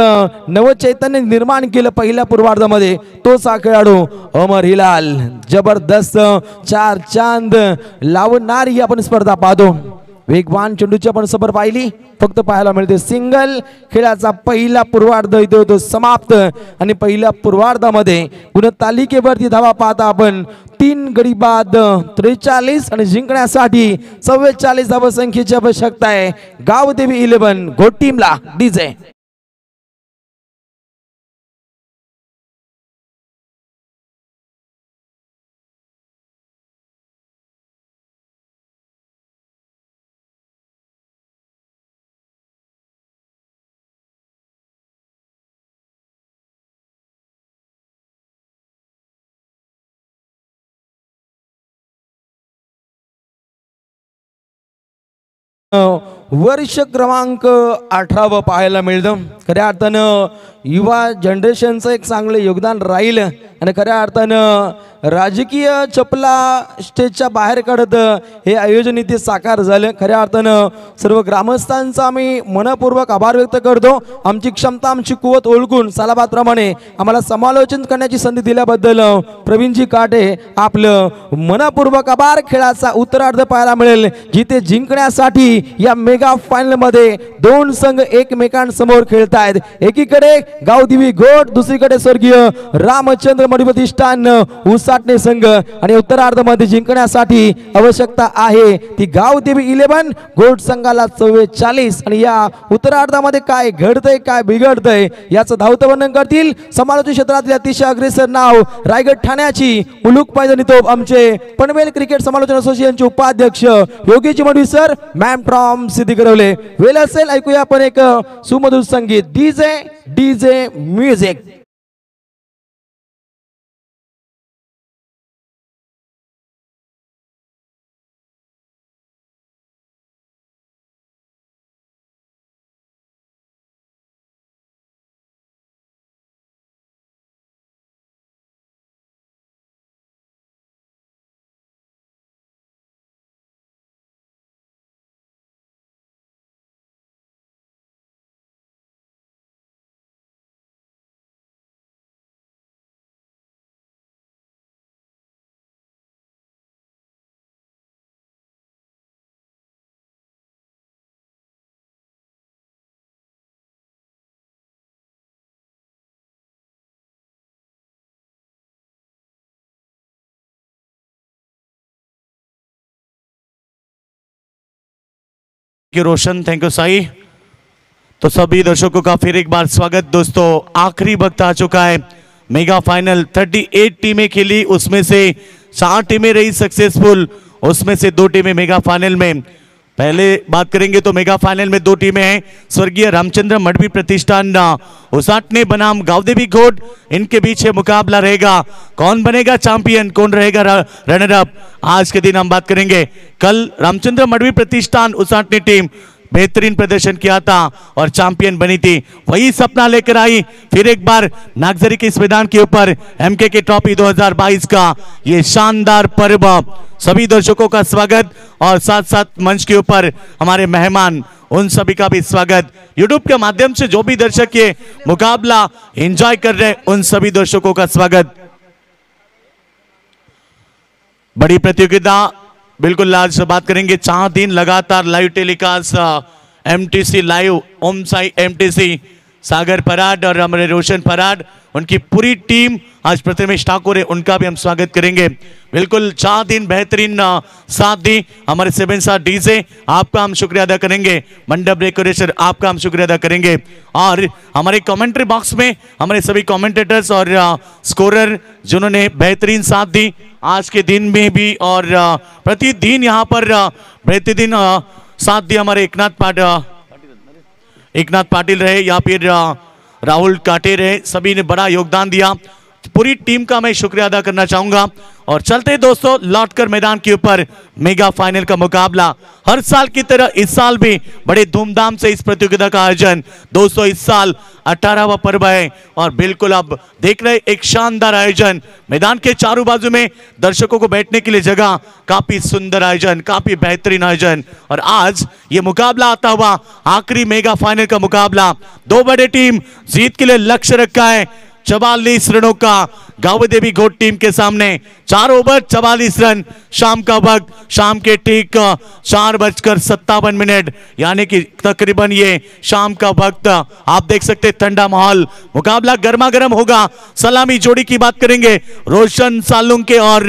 नवचैतन्य निर्माण केलं पहिल्या पूर्वार्धामध्ये, तोच हा खेळाडू अमर हिलाल. जबरदस्त चार चांद लावणारी आपण स्पर्धा पाहतो. वेगवान चेंडूची आपण सफर पाहिली, फक्त पाहायला मिळते सिंगल. खेळाचा पहिला पूर्वार्ध इथे होतो समाप्त आणि पहिल्या पूर्वार्धामध्ये गुणतालिकेवरती धावा पाहता आपण 3 गडी बाद 43 आणि जिंकण्यासाठी 44 धावा संख्येची आवश्यकता आहे गावदेवी 11 घोट टीमला. डीजे वर्ष क्रमांक 18 पाहायला मिळतं. खऱ्या अर्थानं युवा जनरेशनचं एक चांगलं योगदान राहील आणि खऱ्या अर्थानं राजकीय चपला स्टेजच्या बाहेर काढत हे आयोजन इथे साकार झालं. खऱ्या अर्थानं सर्व ग्रामस्थांचा आम्ही मनपूर्वक आभार व्यक्त करतो. आमची क्षमता आमची कुवत ओळखून सालाबादप्रमाणे आम्हाला समालोचन करण्याची संधी दिल्याबद्दल प्रवीणजी काटे आपलं मनपूर्वक आभार. खेळाचा उत्तरार्ध पाहायला मिळेल जिथे जिंकण्यासाठी या मेगा फायनल मध्ये 2 संघ एकमेकांसमोर खेळत आहेत. एकीकडे गावदेवी घोट, दुसरीकडे स्वर्गीय रामचंद्र मडी प्रतिष्ठान उसाटणे संघ आणि उत्तरार्धामध्ये जिंकण्यासाठी आवश्यकता आहे ती गावदेवी 11 घोट संघाला 44. आणि या उत्तरार्धामध्ये काय घडतंय काय बिघडतंय याचं धावतं वर्णन करतील समालोचन क्षेत्रातील अतिशय अग्रेसर नाव रायगड ठाण्याची मुलुक पायदनी तोप आमचे पनवेल क्रिकेट समालोचन असोसिएशनचे उपाध्यक्ष योगीजी मडवी सर, मॅम फ्रॉम सिद्धी करवले. वेल असेल ऐकूया आपण एक सुमधुर संगीत. DJ music. Roshan, thank you Sai. तो सभी दर्शकों का फिर एक बार स्वागत. दोस्तों आखिरी वक्त आ चुका है. मेगा फाइनल 38 टीमें खेली, उसमें से 4 टीमें रही सक्सेसफुल, उसमें से 2 टीमें मेगा फाइनल में. पहले बात करेंगे तो मेगा फाइनल में 2 टीमें हैं. स्वर्गीय रामचंद्र मडवी प्रतिष्ठान उसाटने बनाम गावदेवी घोट, इनके बीच मुकाबला रहेगा. कौन बनेगा चैंपियन, कौन रहेगा रनर अप, आज के दिन हम बात करेंगे. कल रामचंद्र मडवी प्रतिष्ठान उसाटने टीम बेहतरीन प्रदर्शन किया था और चैंपियन बनी थी. वही सपना लेकर आई फिर एक बार नागजरी के इस मैदान के ऊपर एमके के ट्रॉफी 2022 का ये शानदार पर्व. सभी दर्शकों का स्वागत और साथ साथ मंच के ऊपर हमारे मेहमान, उन सभी का भी स्वागत. यूट्यूब के माध्यम से जो भी दर्शक ये मुकाबला एंजॉय कर रहे हैं उन सभी दर्शकों का स्वागत. बड़ी प्रतियोगिता बिल्कुल आज बात करेंगे. 4 दिन लगातार लाइव टेलीकास्ट एमटीसी लाइव, ओम साई एमटीसी, सागर पराड और हमारे रोशन पराड, उनकी पूरी टीम, आज प्रतिमेश ठाकुर है, उनका भी हम स्वागत करेंगे. बिल्कुल 4 दिन बेहतरीन साथ दी हमारे 7 स्टार डीजे, आपका हम शुक्रिया अदा करेंगे. मंडप डेकोरेशन आपका हम शुक्रिया अदा करेंगे. और हमारे कमेंट्री बॉक्स में हमारे सभी कमेंटेटर्स और स्कोरर जिन्होंने बेहतरीन साथ दी आज के दिन में भी और प्रतिदिन यहाँ पर बेहतरीन साथ दी. हमारे एकनाथ पाटिल रहे या फिर राहुल काटे रहे, सभी ने बड़ा योगदान दिया. पूरी टीम का मैं शुक्रिया अदा करना चाहूंगा। और चलते दोस्तों लौटकर मैदान के ऊपर मेगा फाइनल का मुकाबला हर साल की तरह इस साल भी बड़े धूमधाम से इस प्रतियोगिता का आयोजन। दोस्तों इस साल 18वां पर्व है और बिल्कुल अब देख रहे एक शानदार आयोजन। मैदान के चारों बाजू में दर्शकों को बैठने के लिए जगह, काफी सुंदर आयोजन, काफी बेहतरीन आयोजन। और आज ये मुकाबला आता हुआ आखिरी मेगा फाइनल का मुकाबला, दो बड़े टीम जीत के लिए लक्ष्य रखा है। 44 रनों का गांव देवी घोट टीम के सामने 4 ओवर 44 रन। शाम का वक्त, शाम के ठीक 4:57 यानी कि तकरीबन ये शाम का वक्त। आप देख सकते ठंडा माहौल, मुकाबला गर्मा गर्म होगा। सलामी जोड़ी की बात करेंगे, रोशन सालुंके और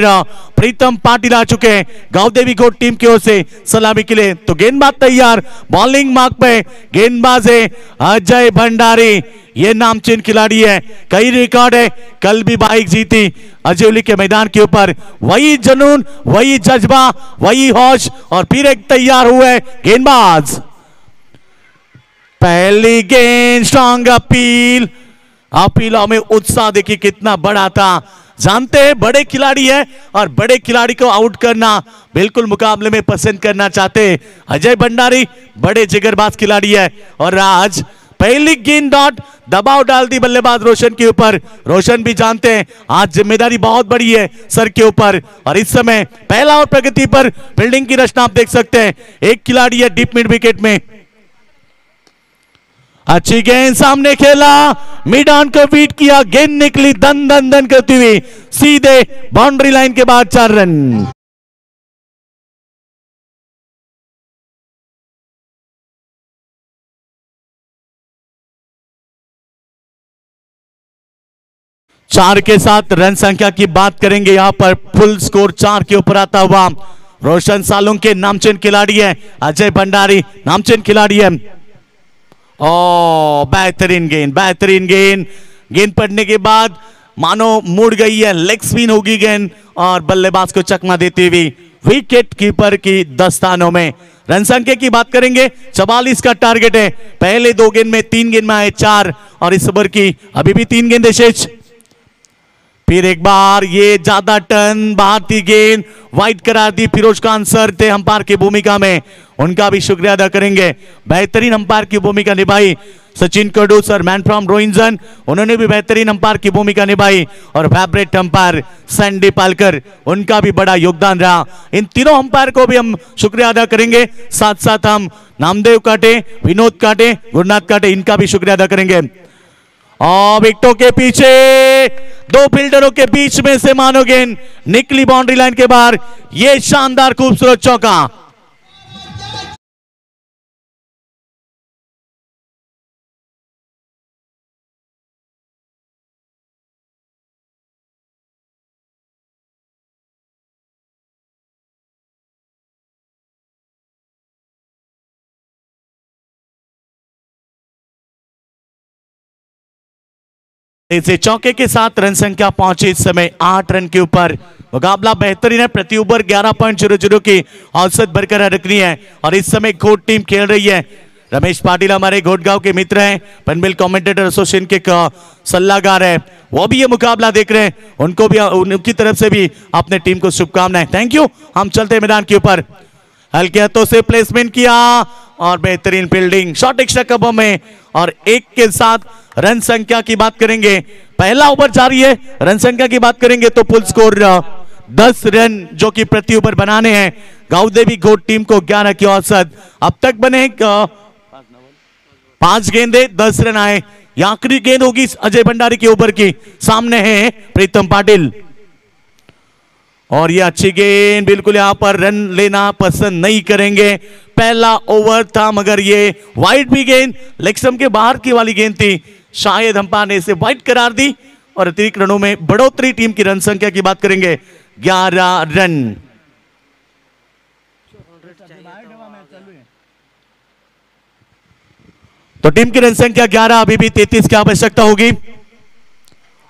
प्रीतम पाटिल आ चुके हैं गांव देवी घोट टीम की ओर से सलामी के लिए। तो गेंदबाज तैयार, बॉलिंग मार्क पे गेंदबाज है अजय भंडारी। ये नामचीन खिलाड़ी है, कई रिकॉर्ड है, कल भी बाइक जीती अजयौली के मैदान के ऊपर। वही जुनून, वही जज्बा, वही होश और फिर एक तैयार हुए गेंदबाज। पहली गेंद, स्ट्रॉन्ग अपील, अपीलों में उत्साह देखिए कितना बड़ा था। जानते हैं बड़े खिलाड़ी है और बड़े खिलाड़ी को आउट करना बिल्कुल मुकाबले में पसंद करना चाहते अजय भंडारी, बड़े जिगरबाज खिलाड़ी है। और आज पहली गेंद डॉट, दबाव डाल दी बल्लेबाज रोशन के ऊपर। रोशन भी जानते हैं आज जिम्मेदारी बहुत बड़ी है सर के ऊपर। और इस समय पहला और प्रगति पर फील्डिंग की रचना आप देख सकते हैं, एक खिलाड़ी है डीप मिड विकेट में। अच्छी गेंद, सामने खेला, मिड ऑन को बीट किया, गेंद निकली दन दन दन करती हुई सीधे बाउंड्री लाइन के बाद 4 रन। चार के साथ रन संख्या की बात करेंगे, यहां पर फुल स्कोर 4 के ऊपर आता हुआ रोशन सालुंके नामचीन खिलाड़ी है, अजय भंडारी नामचीन खिलाड़ी है। ओ बेहतरीन गेंद, बेहतरीन गेंद, गेंद पड़ने के बाद मानो मुड़ गई है, लेग स्पिन होगी गेंद और बल्लेबाज को चकमा देती हुई विकेट कीपर की दस्तानों में। रन संख्या की बात करेंगे, 44 का टारगेट है। पहले 2 गेंद में, 3 गेंद में आए 4 और इस ओवर की अभी भी 3 गेंद शेष। फिर एक बार ये ज्यादा टर्न, भारतीय गेंद वाइड करार दी। फिरोज खान सर थे अंपायर की भूमिका में, उनका भी शुक्रिया अदा करेंगे। बेहतरीन अंपायर की भूमिका निभाई। सचिन कडू सर, मैन फ्रॉम रोहिंजन, उन्होंने भी बेहतरीन अंपायर की भूमिका निभाई। और फेवरेट अंपायर सैंडी पालकर, उनका भी बड़ा योगदान रहा। इन तीनों अंपायर को भी हम शुक्रिया अदा करेंगे। साथ साथ हम नामदेव काटे, विनोद काटे, गुरुनाथ काटे, इनका भी शुक्रिया अदा करेंगे। और विकेटों के पीछे 2 फील्डरों के बीच में से मानो गेंद निकली बाउंड्री लाइन के बाहर। यह शानदार खूबसूरत चौका। इसे चौके के साथ रन संख्या पहुंची इस समय 8 रन के ऊपर। मुकाबला बेहतरीन है, प्रति ओवर 11.00 की औसत बरकरार रखनी है। और इस समय घोट टीम खेल रही है। रमेश पाटिल हमारे घोटगांव के मित्र हैं, पनबिल कमेंटेटर एसोसिएशन के सलाहकार है, वो भी ये मुकाबला देख रहे हैं। उनको भी, उनकी तरफ से भी अपने टीम को शुभकामनाएं। Thank you. हम चलते हैं मैदान के ऊपर। हल्के हाथों से प्लेसमेंट किया और बेहतरीन फील्डिंग, शॉट एक्स्ट्रा कबों में। और 1 के साथ रन संख्या की बात करेंगे, पहला ओवर जारी है। रन संख्या की बात करेंगे तो फुल स्कोर 10 रन जो कि प्रति ओवर बनाने हैं गांव देवी घोट टीम को। 11 की औसत अब तक बने 5 गेंदे 10 रन आए। आखिरी गेंद होगी अजय भंडारी के ओवर की, सामने है प्रीतम पाटिल। और ये अच्छी गेंद, बिल्कुल यहां पर रन लेना पसंद नहीं करेंगे। पहला ओवर था मगर ये वाइड भी गेंद, लेग स्टंप के बाहर की वाली गेंद थी, शायद अंपायर ने इसे वाइड करार दी। और अतिरिक्त रनों में बढ़ोतरी। टीम की रन संख्या की बात करेंगे 11 रन। तो टीम की रन संख्या 11, अभी भी 33 की आवश्यकता होगी।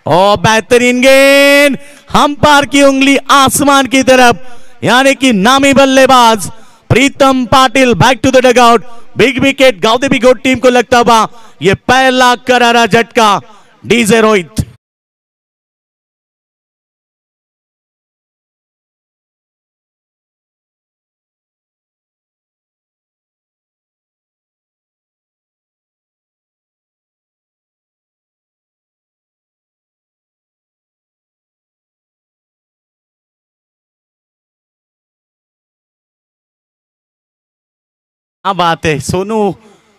और बेहतरीन गेंद, अंपायर की उंगली आसमान की तरफ, यानी कि नामी बल्लेबाज Pritam Patil back to the dugout. Big wicket गांव देवी घोट टीम को लगता हुआ ये पहला करारा झटका। डीजे रोहित क्या बात है सोनू,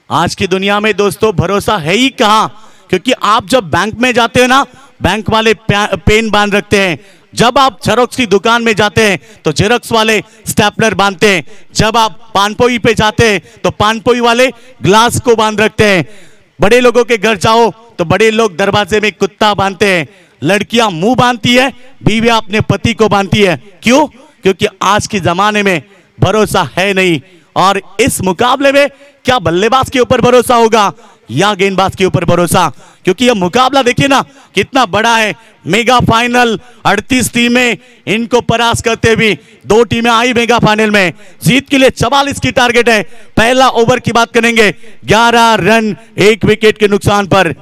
आज की दुनिया में दोस्तों भरोसा है ही कहाँ, क्योंकि आप जब बैंक में जाते हो ना, बैंक वाले पेन बांध रखते हैं। जब आप जेरोक्स की दुकान में जाते हैं तो जेरोक्स वाले स्टेपलर बांधते हैं। जब आप पानपोई पे जाते हैं तो पानपोई वाले ग्लास को बांध रखते हैं। बड़े लोगों के घर जाओ तो बड़े लोग दरवाजे में कुत्ता बांधते हैं। लड़कियां मुंह बांधती है, बीवियां अपने पति को बांधती है। क्यों? क्योंकि आज के जमाने में भरोसा है नहीं। और इस मुकाबले में क्या बल्लेबाज के ऊपर भरोसा होगा या गेंदबाज के ऊपर भरोसा? क्योंकि यह मुकाबला देखिए ना कितना बड़ा है। मेगा फाइनल 38 टीमें इनको परास्त करते हुए 2 टीमें आई मेगा फाइनल में। जीत के लिए 44 की टारगेट है। पहला ओवर की बात करेंगे, 11 रन 1 विकेट के नुकसान पर।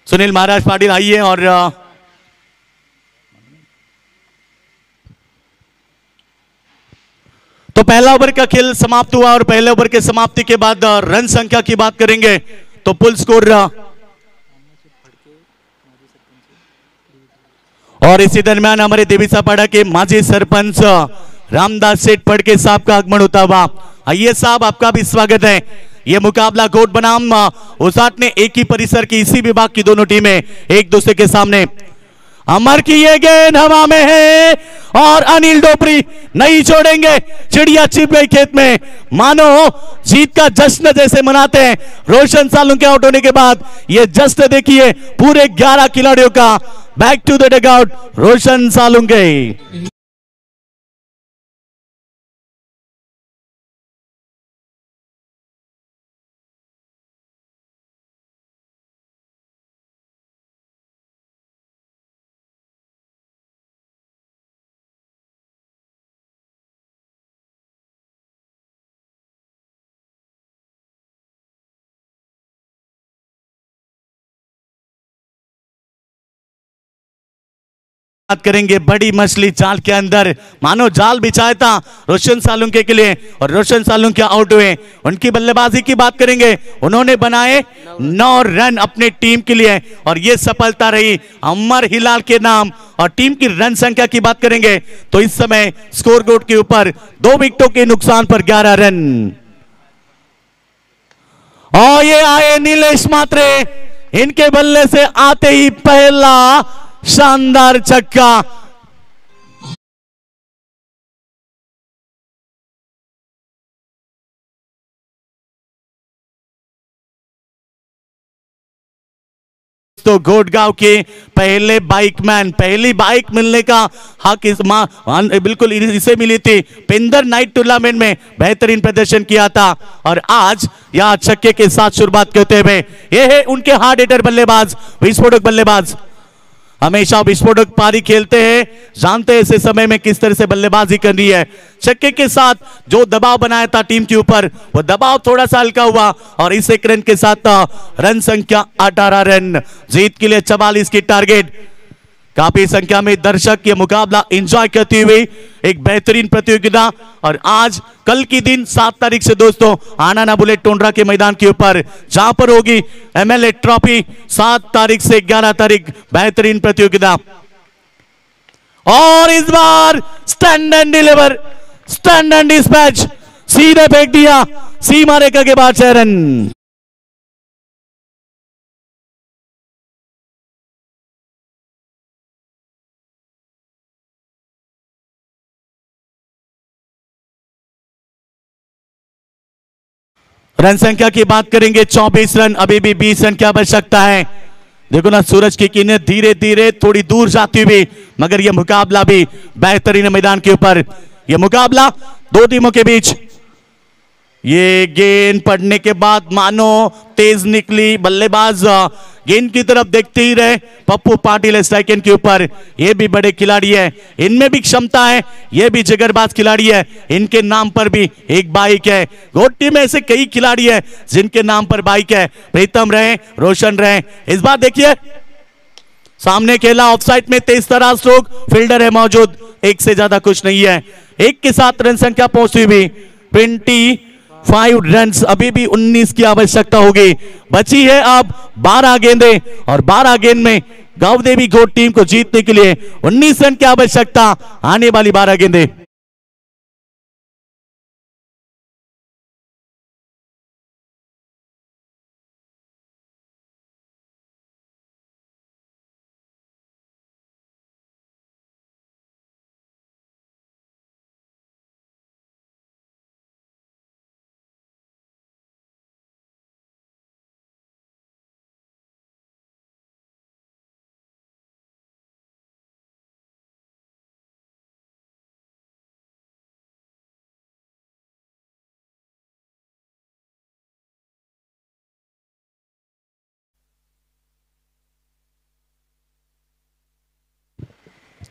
सुनील महाराज पाटिल आइए और तो पहला ओवर का खेल समाप्त हुआ और पहले ओवर के समाप्ति के बाद रन संख्या की बात करेंगे तो पुल स्कोर और इसी दरमियान हमारे देवीसापाड़ा के माजी सरपंच रामदास सेठ फड़के साहब का आगमन होता हुआ। आइए साहब, आपका भी स्वागत है। यह मुकाबला कोट बनाम उसाट ने एक ही परिसर की इसी विभाग की दोनों टीमें एक दूसरे के सामने। अमर की ये गेंद हवा में है और अनिल डोपरी नहीं छोड़ेंगे। चिड़िया छिप गई खेत में, मानो जीत का जश्न जैसे मनाते हैं। रोशन सालुंके आउट होने के बाद ये जश्न देखिए पूरे 11 खिलाड़ियों का। बैक टू द डगआउट रोशन सालुंके। बात करेंगे बड़ी मछली जाल के अंदर, मानो जाल बिछाया था रोशन सालुंके के लिए और रोशन सालुंके आउट हुए। उनकी बल्लेबाजी की बात करेंगे, उन्होंने बनाए 9 रन अपने टीम के लिए और ये सफलता रही अमर हिलाल के नाम। और टीम की रन संख्या की बात करेंगे तो इस समय स्कोर बोर्ड के ऊपर 2 विकेटों के नुकसान पर 11 रन। और ये आए नीलेश मात्रे, इनके बल्ले से आते ही पहला शानदार छक्का। तो गोडगांव के पहले बाइकमैन, पहली बाइक मिलने का हक इस बिल्कुल इसे मिली थी। पिंदर नाइट टूर्नामेंट में बेहतरीन प्रदर्शन किया था और आज यह छक्के के साथ शुरुआत करते हुए ये है उनके हार्ड हिटर बल्लेबाज, विस्फोटक बल्लेबाज। हमेशा विस्फोटक पारी खेलते हैं, जानते हैं ऐसे समय में किस तरह से बल्लेबाजी करनी है। छक्के के साथ जो दबाव बनाया था टीम के ऊपर, वो दबाव थोड़ा सा हल्का हुआ और इस एक रन के साथ रन संख्या 18 रन। जीत के लिए 44 की टारगेट। काफी संख्या में दर्शक ये मुकाबला एंजॉय करते हुए एक बेहतरीन प्रतियोगिता। और आज कल की दिन 7 तारीख से दोस्तों आना बुलेट टोंडरा के मैदान के ऊपर जहां पर होगी एमएलए ट्रॉफी, 7 तारीख से 11 तारीख बेहतरीन प्रतियोगिता। और इस बार stand and deliver, stand and dispatch, सीधे फेंक दिया सीमा रेखा के बाद 6 रन। रन संख्या की बात करेंगे 24 रन, अभी भी 20 रन की आवश्यकता है। देखो ना सूरज की किरणें धीरे धीरे थोड़ी दूर जाती हुई, मगर यह मुकाबला भी बेहतरीन मैदान के ऊपर। यह मुकाबला 2 टीमों के बीच। ये गेंद पड़ने के बाद मानो तेज निकली, बल्लेबाज गेंद की तरफ देखते ही रहे। पप्पू पाटिल स्ट्राइक एंड के ऊपर, ये भी बड़े खिलाड़ी है, इनमें भी क्षमता है, ये भी जिगरबाज खिलाड़ी है। इनके नाम पर भी एक बाइक है। गोटी में ऐसे कई खिलाड़ी है जिनके नाम पर बाइक है। प्रीतम रहे, रोशन रहे। इस बार देखिए सामने खेला, ऑफसाइड में तेज तराज स्ट्रोक, फील्डर है मौजूद, एक से ज्यादा कुछ नहीं है। एक के साथ रन संख्या पहुंची हुई 25 रन, अभी भी 19 की आवश्यकता होगी। बची है अब 12 गेंदें और 12 गेंद में गांव देवी गोट टीम को जीतने के लिए 19 रन की आवश्यकता। आने वाली 12 गेंदें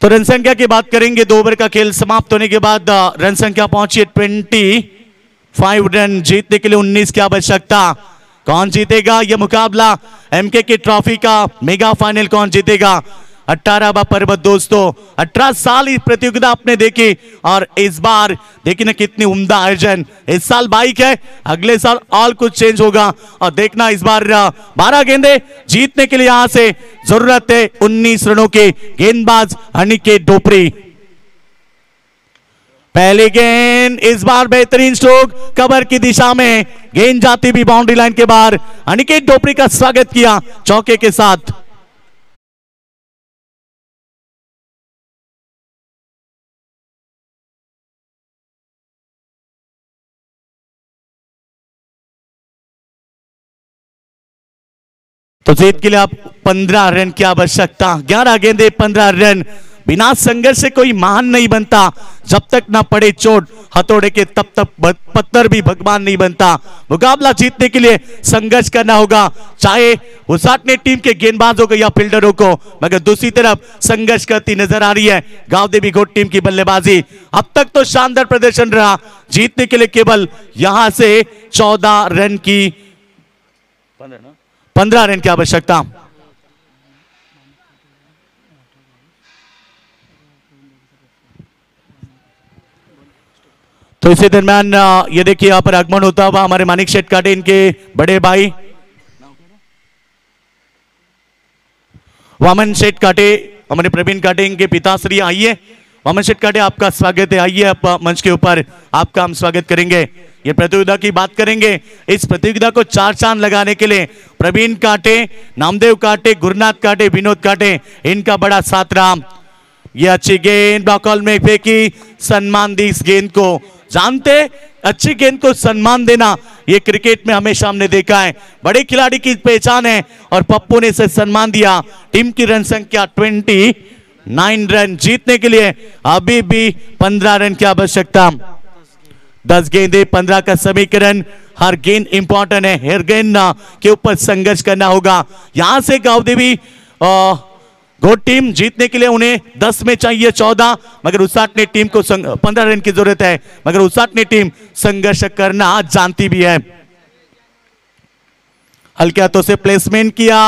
तो रन संख्या की बात करेंगे, 2 ओवर का खेल समाप्त होने के बाद रन संख्या पहुंची 25 रन, जीतने के लिए 19 की आवश्यकता। कौन जीतेगा ये मुकाबला? एमके की ट्रॉफी का मेगा फाइनल कौन जीतेगा? 18वां पर्व दोस्तों, 18 साल इस प्रतियोगिता आपने देखी और इस बार देखिए ना कितनी उम्दा आयोजन। इस साल बाइक है, अगले साल और कुछ चेंज होगा। और देखना इस बार 12 गेंदे जीतने के लिए यहां से जरूरत है 19 रनों के। गेंदबाज अनिकेत डोपरी। पहली गेंद इस बार बेहतरीन स्ट्रोक, कवर की दिशा में गेंद जाती भी बाउंड्री लाइन के बाहर। अनिकेत डोपरी का स्वागत किया चौके के साथ। तो जीत के लिए आप 15 रन की आवश्यकता। 11 गेंदे 15 रन। बिना संघर्ष से कोई महान नहीं बनता। जब तक ना पड़े चोट हथौड़े के तब तक पत्थर भी भगवान नहीं बनता। मुकाबला जीतने के लिए संघर्ष करना होगा, चाहे उस ने टीम के गेंदबाजों को या फील्डरों को। मगर दूसरी तरफ संघर्ष करती नजर आ रही है गांव देवी घोट टीम की बल्लेबाजी। अब तक तो शानदार प्रदर्शन रहा। जीतने के लिए केवल यहां से 14 रन की 15 रन की आवश्यकता। तो इसी दरमियान ये देखिए यहाँ पर आगमन होता हुआ हमारे मानिक शेठ काटे, इनके बड़े भाई वामन शेठ काटे, हमारे प्रवीण काटे इनके पिताश्री। आइए वामन शेठ काटे, आपका स्वागत है। आइए आप मंच के ऊपर, आपका हम स्वागत करेंगे। ये प्रतियोगिता की बात करेंगे। इस प्रतियोगिता को 4 चांद लगाने के लिए प्रवीण काटे, नामदेव काटे, गुरुनाथ काटे, विनोद काटे, इनका बड़ा साथ रहा। ये अच्छी गेंद ब्लॉकऑल में फेंकी, सम्मान दी इस गेंद को। जानते अच्छी गेंद को सम्मान देना ये क्रिकेट में हमेशा हमने देखा है, बड़े खिलाड़ी की पहचान है। और पप्पू ने इसे सम्मान दिया। टीम की रन संख्या 29 रन। जीतने के लिए अभी भी 15 रन की आवश्यकता। 10 गेंदे 15 का समीकरण। हर गेंद इंपॉर्टेंट है, हर गेंद के ऊपर संघर्ष करना होगा। यहां से गांव देवी घोट टीम जीतने के लिए उन्हें 10 में चाहिए 14, मगर उसाट ने टीम को 15 रन की जरूरत है, मगर उसाट ने टीम संघर्ष करना जानती भी है। हल्के हाथों से प्लेसमेंट किया,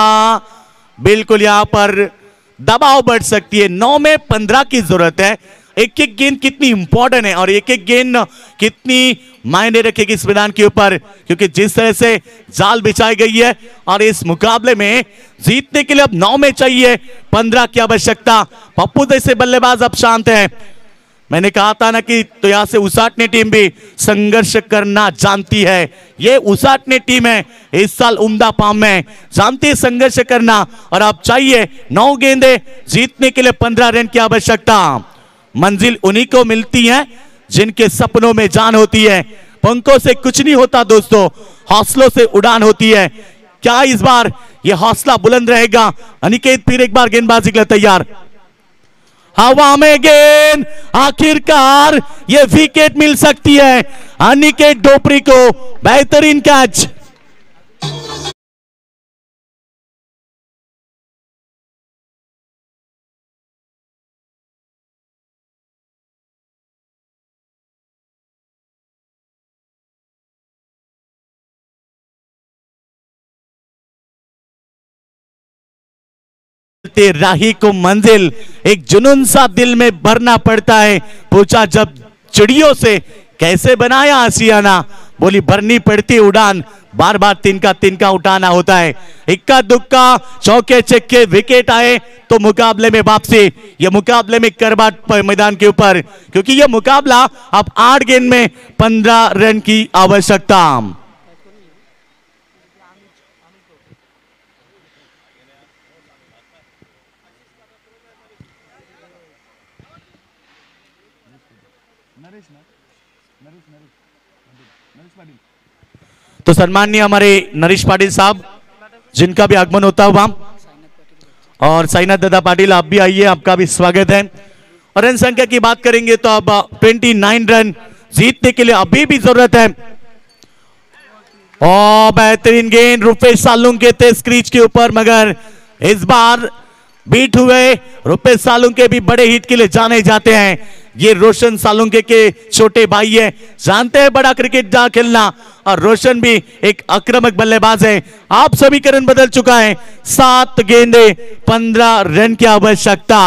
बिल्कुल यहां पर दबाव बढ़ सकती है। 9 में 15 की जरूरत है। एक एक गेंद कितनी इंपॉर्टेंट है और एक एक गेंद कितनी मायने रखेगी इस मैदान के ऊपर, क्योंकि जिस तरह से जाल बिछाई गई है और इस मुकाबले में जीतने के लिए अब 9 में चाहिए 15 की आवश्यकता। पप्पू जैसे बल्लेबाज अब शांत है। मैंने कहा था ना कि तो यहां से उसाटने टीम भी संघर्ष करना जानती है। ये उसाटने टीम है, इस साल उम्दा फॉर्म में, जानती है संघर्ष करना। और अब चाहिए 9 गेंदे जीतने के लिए 15 रन की आवश्यकता। मंजिल उन्हीं को मिलती है जिनके सपनों में जान होती है। पंखों से कुछ नहीं होता दोस्तों, हौसलों से उड़ान होती है। क्या इस बार यह हौसला बुलंद रहेगा? अनिकेत फिर एक बार गेंदबाजी के लिए तैयार। हवा में गेंद, आखिरकार ये विकेट मिल सकती है अनिकेत डोपरी को। बेहतरीन कैच। राही को मंजिल एक जुनून सा दिल में भरना पड़ता है। पूछा जब चिड़ियों से कैसे बनाया आशियाना, बोली भरनी पड़ती उड़ान, बार बार तिनका तिनका उठाना होता है। इक्का दुक्का चौके चक्के विकेट आए तो मुकाबले में वापसी। ये मुकाबले में करबाट मैदान के ऊपर, क्योंकि ये मुकाबला अब 8 गेंद में 15 रन की आवश्यकता। तो सम्माननीय हमारे नरेश पाटिल साहब, जिनका भी आगमन होता हुआ, और साईनाथ दादा पाटिल आप भी आइए, आपका भी स्वागत है। और रन संख्या की बात करेंगे तो अब 29 रन जीतने के लिए अभी भी जरूरत है। और बेहतरीन गेंद रुपेश सालुंग के तेज क्रीज के ऊपर, मगर इस बार बीट हुए। रुपेश सालुंके भी बड़े हिट के लिए जाने जाते हैं। ये रोशन सालुंके के छोटे भाई है, जानते हैं बड़ा क्रिकेट जा खेलना, और रोशन भी एक आक्रामक बल्लेबाज है। आप सभी का रन बदल चुका है। 7 गेंदे 15 रन की आवश्यकता।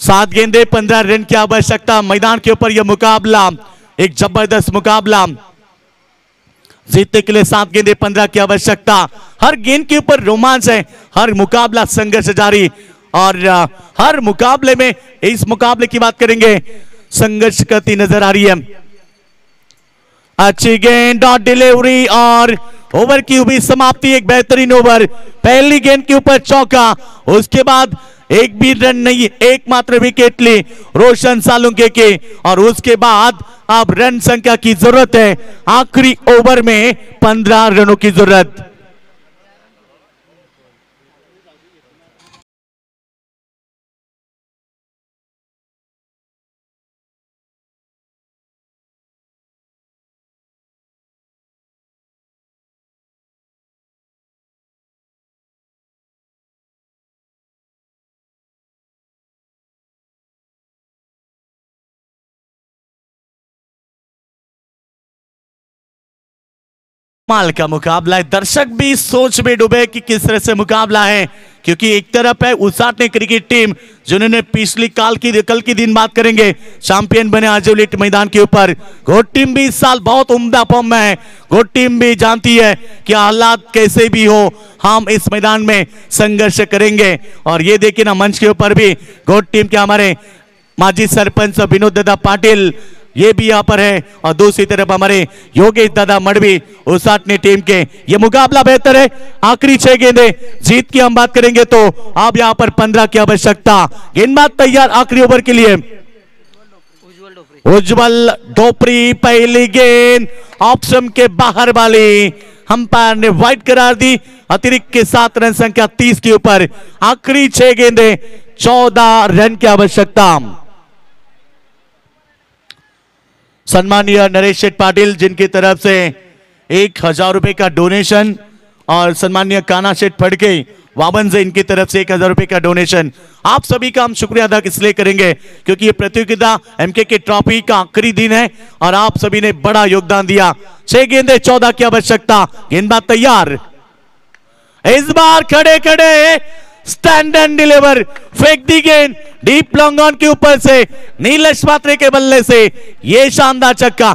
7 गेंदे 15 रन की आवश्यकता। मैदान के ऊपर यह मुकाबला एक जबरदस्त मुकाबला। जीतने के लिए 7 गेंदे 15 की आवश्यकता। हर गेंद के ऊपर रोमांच है, हर मुकाबला संघर्ष जारी, और हर मुकाबले में, इस मुकाबले की बात करेंगे, संघर्ष करती नजर आ रही है। अच्छी गेंद, डॉट डिलीवरी, और ओवर की हुई समाप्ति। एक बेहतरीन ओवर। पहली गेंद के ऊपर चौका, उसके बाद एक भी रन नहीं, एकमात्र विकेट ली रोशन सालुंके के, और उसके बाद अब रन संख्या की जरूरत है। आखिरी ओवर में 15 रनों की जरूरत। माल का मुकाबला है। दर्शक भी सोच में डूबे कि किस तरह से मुकाबला है, क्योंकि एक तरफ है उसाटने क्रिकेट टीम, जिन्होंने पिछली कल की दिन बात करेंगे चैंपियन बने आजोलिट मैदान के ऊपर। गोट टीम भी इस साल बहुत उम्दा फॉर्म में है। गोट टीम भी जानती है कि हालात कैसे भी हो, हम इस मैदान में संघर्ष करेंगे। और ये देखिए ना, मंच के ऊपर भी गोट टीम के हमारे माजी सरपंच विनोद दादा पाटिल ये भी यहाँ पर है, और दूसरी तरफ हमारे योगेश दादा मड़वी उसाटने टीम के। ये मुकाबला बेहतर है। आखिरी 6 गेंदे जीत की हम बात करेंगे तो अब यहाँ पर 15 की आवश्यकता। गेंदबाज तैयार आखिरी ओवर के लिए। उज्जवल डोपरी, पहली गेंद ऑप्शन के बाहर वाली, अंपायर ने वाइड करार दी। अतिरिक्त के 7 रन संख्या 30 के ऊपर। आखिरी 6 गेंदे 14 रन की आवश्यकता। सम्मानीय नरेश शेठ पाटिल, जिनकी तरफ से 1000 रुपए का डोनेशन, और सम्मानीय काना शेठ फड़के वाबन से इनकी तरफ से 1000 रुपए का डोनेशन। आप सभी का हम शुक्रिया अदा इसलिए करेंगे क्योंकि ये प्रतियोगिता एमके के ट्रॉफी का आखिरी दिन है, और आप सभी ने बड़ा योगदान दिया। 6 गेंदे 14 की आवश्यकता। गेंदबाज तैयार। इस बार खड़े खड़े स्टैंड एंड डिलीवर, फेंक दी गेंद डीप लॉन्ग ऑन के ऊपर से नीलेश पात्रे के बल्ले से। ये शानदार छक्का।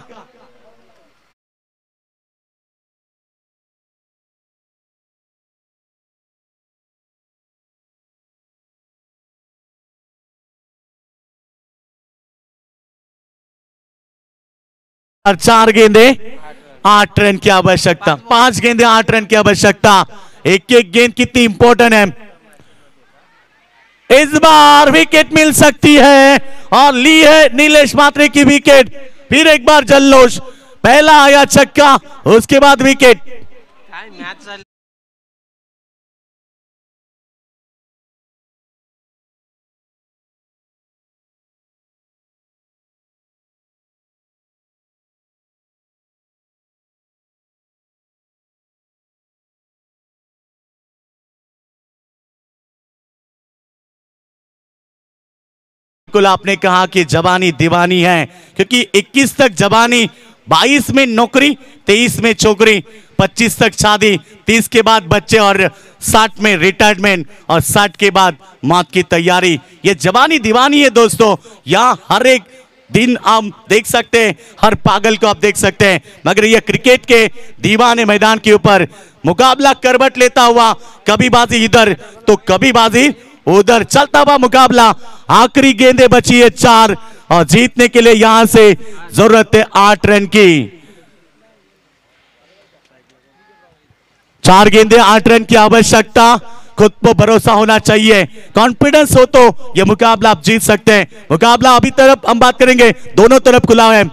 और 4 गेंदे 8 रन की आवश्यकता। 5 गेंदे 8 रन की आवश्यकता। एक एक गेंद कितनी इंपॉर्टेंट है। इस बार विकेट मिल सकती है, और ली है नीलेश पात्रे की विकेट। फिर एक बार जल्लोश। पहला आया छक्का, उसके बाद विकेट। बिल्कुल आपने कहा कि जवानी दीवानी है, क्योंकि 21 तक जवानी, 22 में नौकरी, 23 में छोकरी, 25 तक शादी, 30 के बाद बच्चे, और 60 में रिटायरमेंट, और 60 के बाद मौत की तैयारी। ये जवानी दीवानी है दोस्तों। यहाँ हर एक दिन आप देख सकते हैं, हर पागल को आप देख सकते हैं, मगर ये क्रिकेट के दीवाने मैदान के ऊपर मुकाबला करवट लेता हुआ, कभी बाजी इधर तो कभी बाजी उधर चलता हुआ मुकाबला। आखिरी गेंदे बची है 4, और जीतने के लिए यहां से जरूरत है 8 रन की। 4 गेंदे 8 रन की आवश्यकता। खुद पर भरोसा होना चाहिए, कॉन्फिडेंस हो तो यह मुकाबला आप जीत सकते हैं। मुकाबला अभी तरफ हम बात करेंगे, दोनों तरफ खुला है।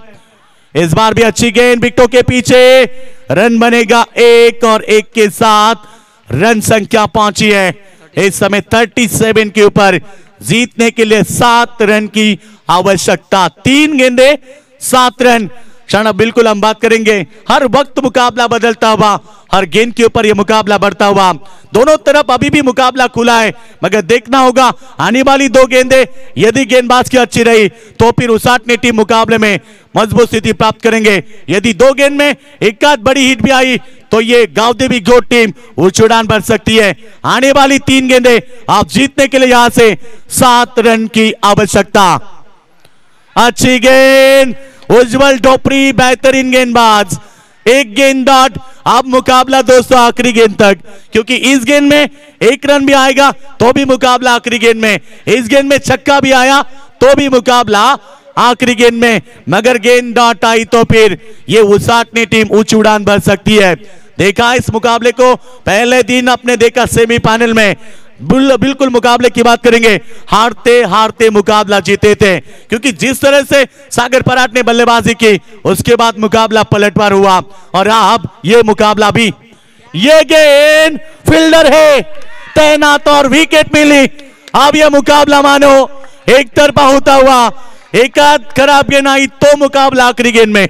इस बार भी अच्छी गेंद विकेटों के पीछे, रन बनेगा 1, और 1 के साथ रन संख्या पहुंची है इस समय 37 के ऊपर। जीतने के लिए 7 रन की आवश्यकता। 3 गेंदे 7 रन। क्षण बिल्कुल हम बात करेंगे। हर वक्त मुकाबला बदलता हुआ, हर गेंद के ऊपर यह मुकाबला बढ़ता हुआ, दोनों तरफ अभी भी मुकाबला खुला है, मगर देखना होगा आने वाली 2 गेंदें यदि गेंदबाज की अच्छी रही तो फिर उसाटने टीम मुकाबले में मजबूत स्थिति प्राप्त करेंगे। यदि 2 गेंद में एक आध बड़ी हिट भी आई तो ये गांवदेवी गोट टीम उच्च उड़ान भर सकती है। आने वाली 3 गेंदें आप जीतने के लिए यहां से 7 रन की आवश्यकता। अच्छी गेंद, उज्जवल टोपरी बेहतरीन गेंदबाज, 1 गेंद डॉट। अब मुकाबला दोस्तों आखिरी गेंद तक, क्योंकि इस गेंद में 1 रन भी आएगा तो भी मुकाबला आखिरी गेंद में, इस गेंद में छक्का भी आया तो भी मुकाबला आखिरी गेंद में, मगर गेंद डॉट आई तो फिर ये उसाटने टीम उच्च उड़ान भर सकती है। देखा इस मुकाबले को पहले दिन अपने देखा सेमीफाइनल में, बिल्कुल मुकाबले की बात करेंगे, हारते हारते मुकाबला जीते थे, क्योंकि जिस तरह से सागर पराट ने बल्लेबाजी की उसके बाद मुकाबला पलटवार हुआ। और अब ये मुकाबला भी, ये गेंद फील्डर है तैनात और विकेट मिली। अब यह मुकाबला मानो एक तरफा होता हुआ, एक आध खराब गेंद आई तो मुकाबला आखिरी गेंद में।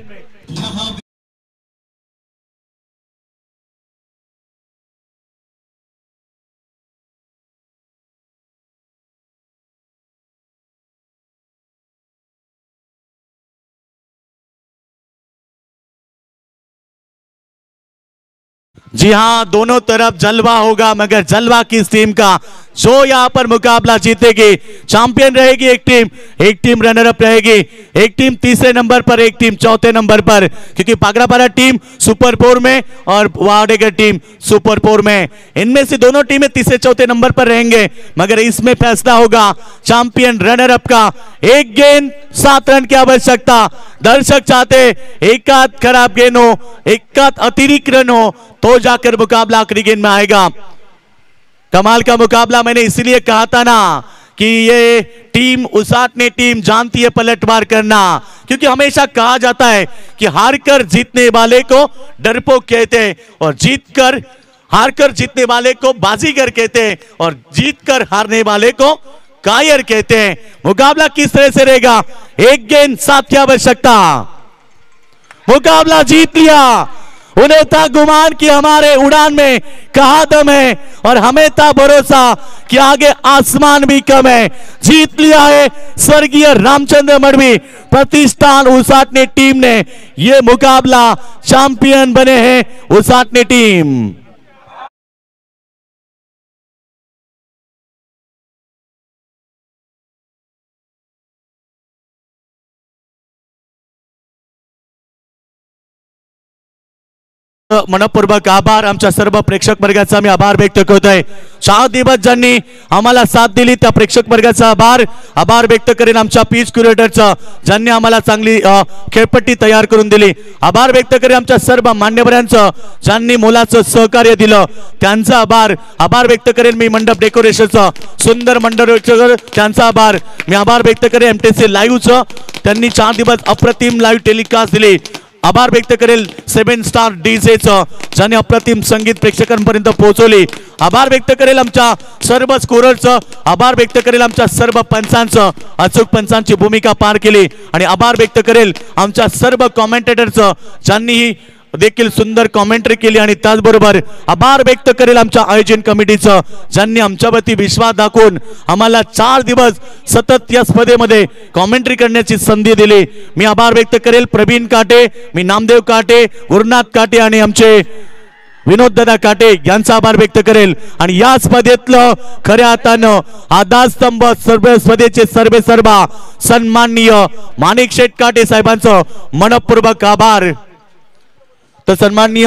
जी हां, दोनों तरफ जलवा होगा, मगर जलवा किस टीम का? जो यहां पर मुकाबला जीतेगी चैंपियन रहेगी एक टीम रनर अप रहेगी, एक टीम तीसरे नंबर पर, एक टीम चौथे नंबर पर, क्योंकि पागरापारा टीम सुपर 4 में और वाडेगर टीम सुपर 4 में, इनमें से दोनों टीमें तीसरे चौथे नंबर पर रहेंगे, मगर इसमें फैसला होगा चैंपियन रनर अप का। 1 गेंद 7 रन की आवश्यकता। दर्शक चाहते एक आध खराब गेंद हो, एक आध अतिरिक्त रन हो तो जाकर मुकाबला आखिरी गेंद में आएगा। कमाल का मुकाबला, मैंने इसलिए कहा था ना कि ये टीम उसाटने टीम जानती है पलटवार करना, क्योंकि हमेशा कहा जाता है कि हारकर जीतने वाले को डरपोक कहते हैं और हारकर जीतने वाले को बाजीगर कहते हैं और जीतकर हारने वाले को कायर कहते हैं। मुकाबला किस तरह से रहेगा? 1 गेंद 7 की आवश्यकता। मुकाबला जीत लिया। उन्हें था गुमान कि हमारे उड़ान में कहा दम है, और हमें था भरोसा कि आगे आसमान भी कम है। जीत लिया है स्वर्गीय रामचंद्र मडवी प्रतिष्ठान उसाटने टीम ने। यह मुकाबला चैंपियन बने हैं उसाटने टीम। मनपूर्वक आभार, आमच्या सर्व प्रेक्षक वर्गाचा मी आभार व्यक्त करतोय। 4 दिवस ज्यांनी आम्हाला साथ दिली त्या प्रेक्षक वर्गाचा आभार व्यक्त करेन। आमच्या पीच क्युरेटरचा ज्यांनी आम्हाला चांगली खेळपट्टी तयार करून दिली, आभार व्यक्त करेन। आमच्या सर्व मान्यवरांचं ज्यांनी मोलाचं सहकार्य दिलं त्यांचा आभार व्यक्त करेन। मी मंडप डेकोरेशनचं सुंदर मंडप त्यांचा आभार व्यक्त करेन। एमटीसी लाईव्हचं त्यांनी 4 दिवस अप्रतिम लाईव्ह टेलिकास्ट दिली, आभार व्यक्त करेल। 7 स्टार डीजेचं ज्याने अप्रतिम संगीत प्रेक्षकांपर्यंत पोहोचवली, आभार व्यक्त करेल। आमच्या सर्व स्कोररचं आभार व्यक्त करेल। आमच्या सर्व पंचांचं अचूक पंचांची भूमिका पार केली, आणि आभार व्यक्त करेल आमच्या सर्व कॉमेंटेटरचं ज्यांनी देखील सुंदर कॉमेंट्री केली, आणि त्याचबरोबर आभार व्यक्त करेल आमच्या आयोजन कमिटीचं ज्यांनी आमच्यावरती विश्वास दाखवून आम्हाला 4 दिवस सतत या स्पर्धेमध्ये कॉमेंट्री करण्याची संधी दिली। मी आभार व्यक्त करेल प्रवीण काटे, मी नामदेव काटे, गुरुनाथ काटे आणि आमचे विनोद दादा काटे यांचा आभार व्यक्त करेल। आणि या स्पर्धेतलं खऱ्या अर्थानं आधारस्तंभ स्पर्धेचे सर्वेसर्वा सन्माननीय माणिक शेठ काटे साहेबांचं मनपूर्वक आभार। तर सन्माननीय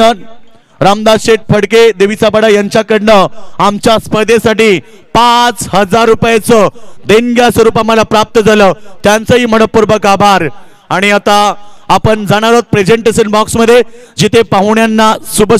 रामदास शेठ फडके देवीचा पाडा यांच्याकडनं आमच्या स्पर्धेसाठी 5000 रुपयाचं देणग्या स्वरूप आम्हाला प्राप्त झालं, त्यांचंही मनपूर्वक आभार। आणि आता आपण जाणार आहोत प्रेझेंटेशन बॉक्स मध्ये, जिथे पाहुण्यांना शुभ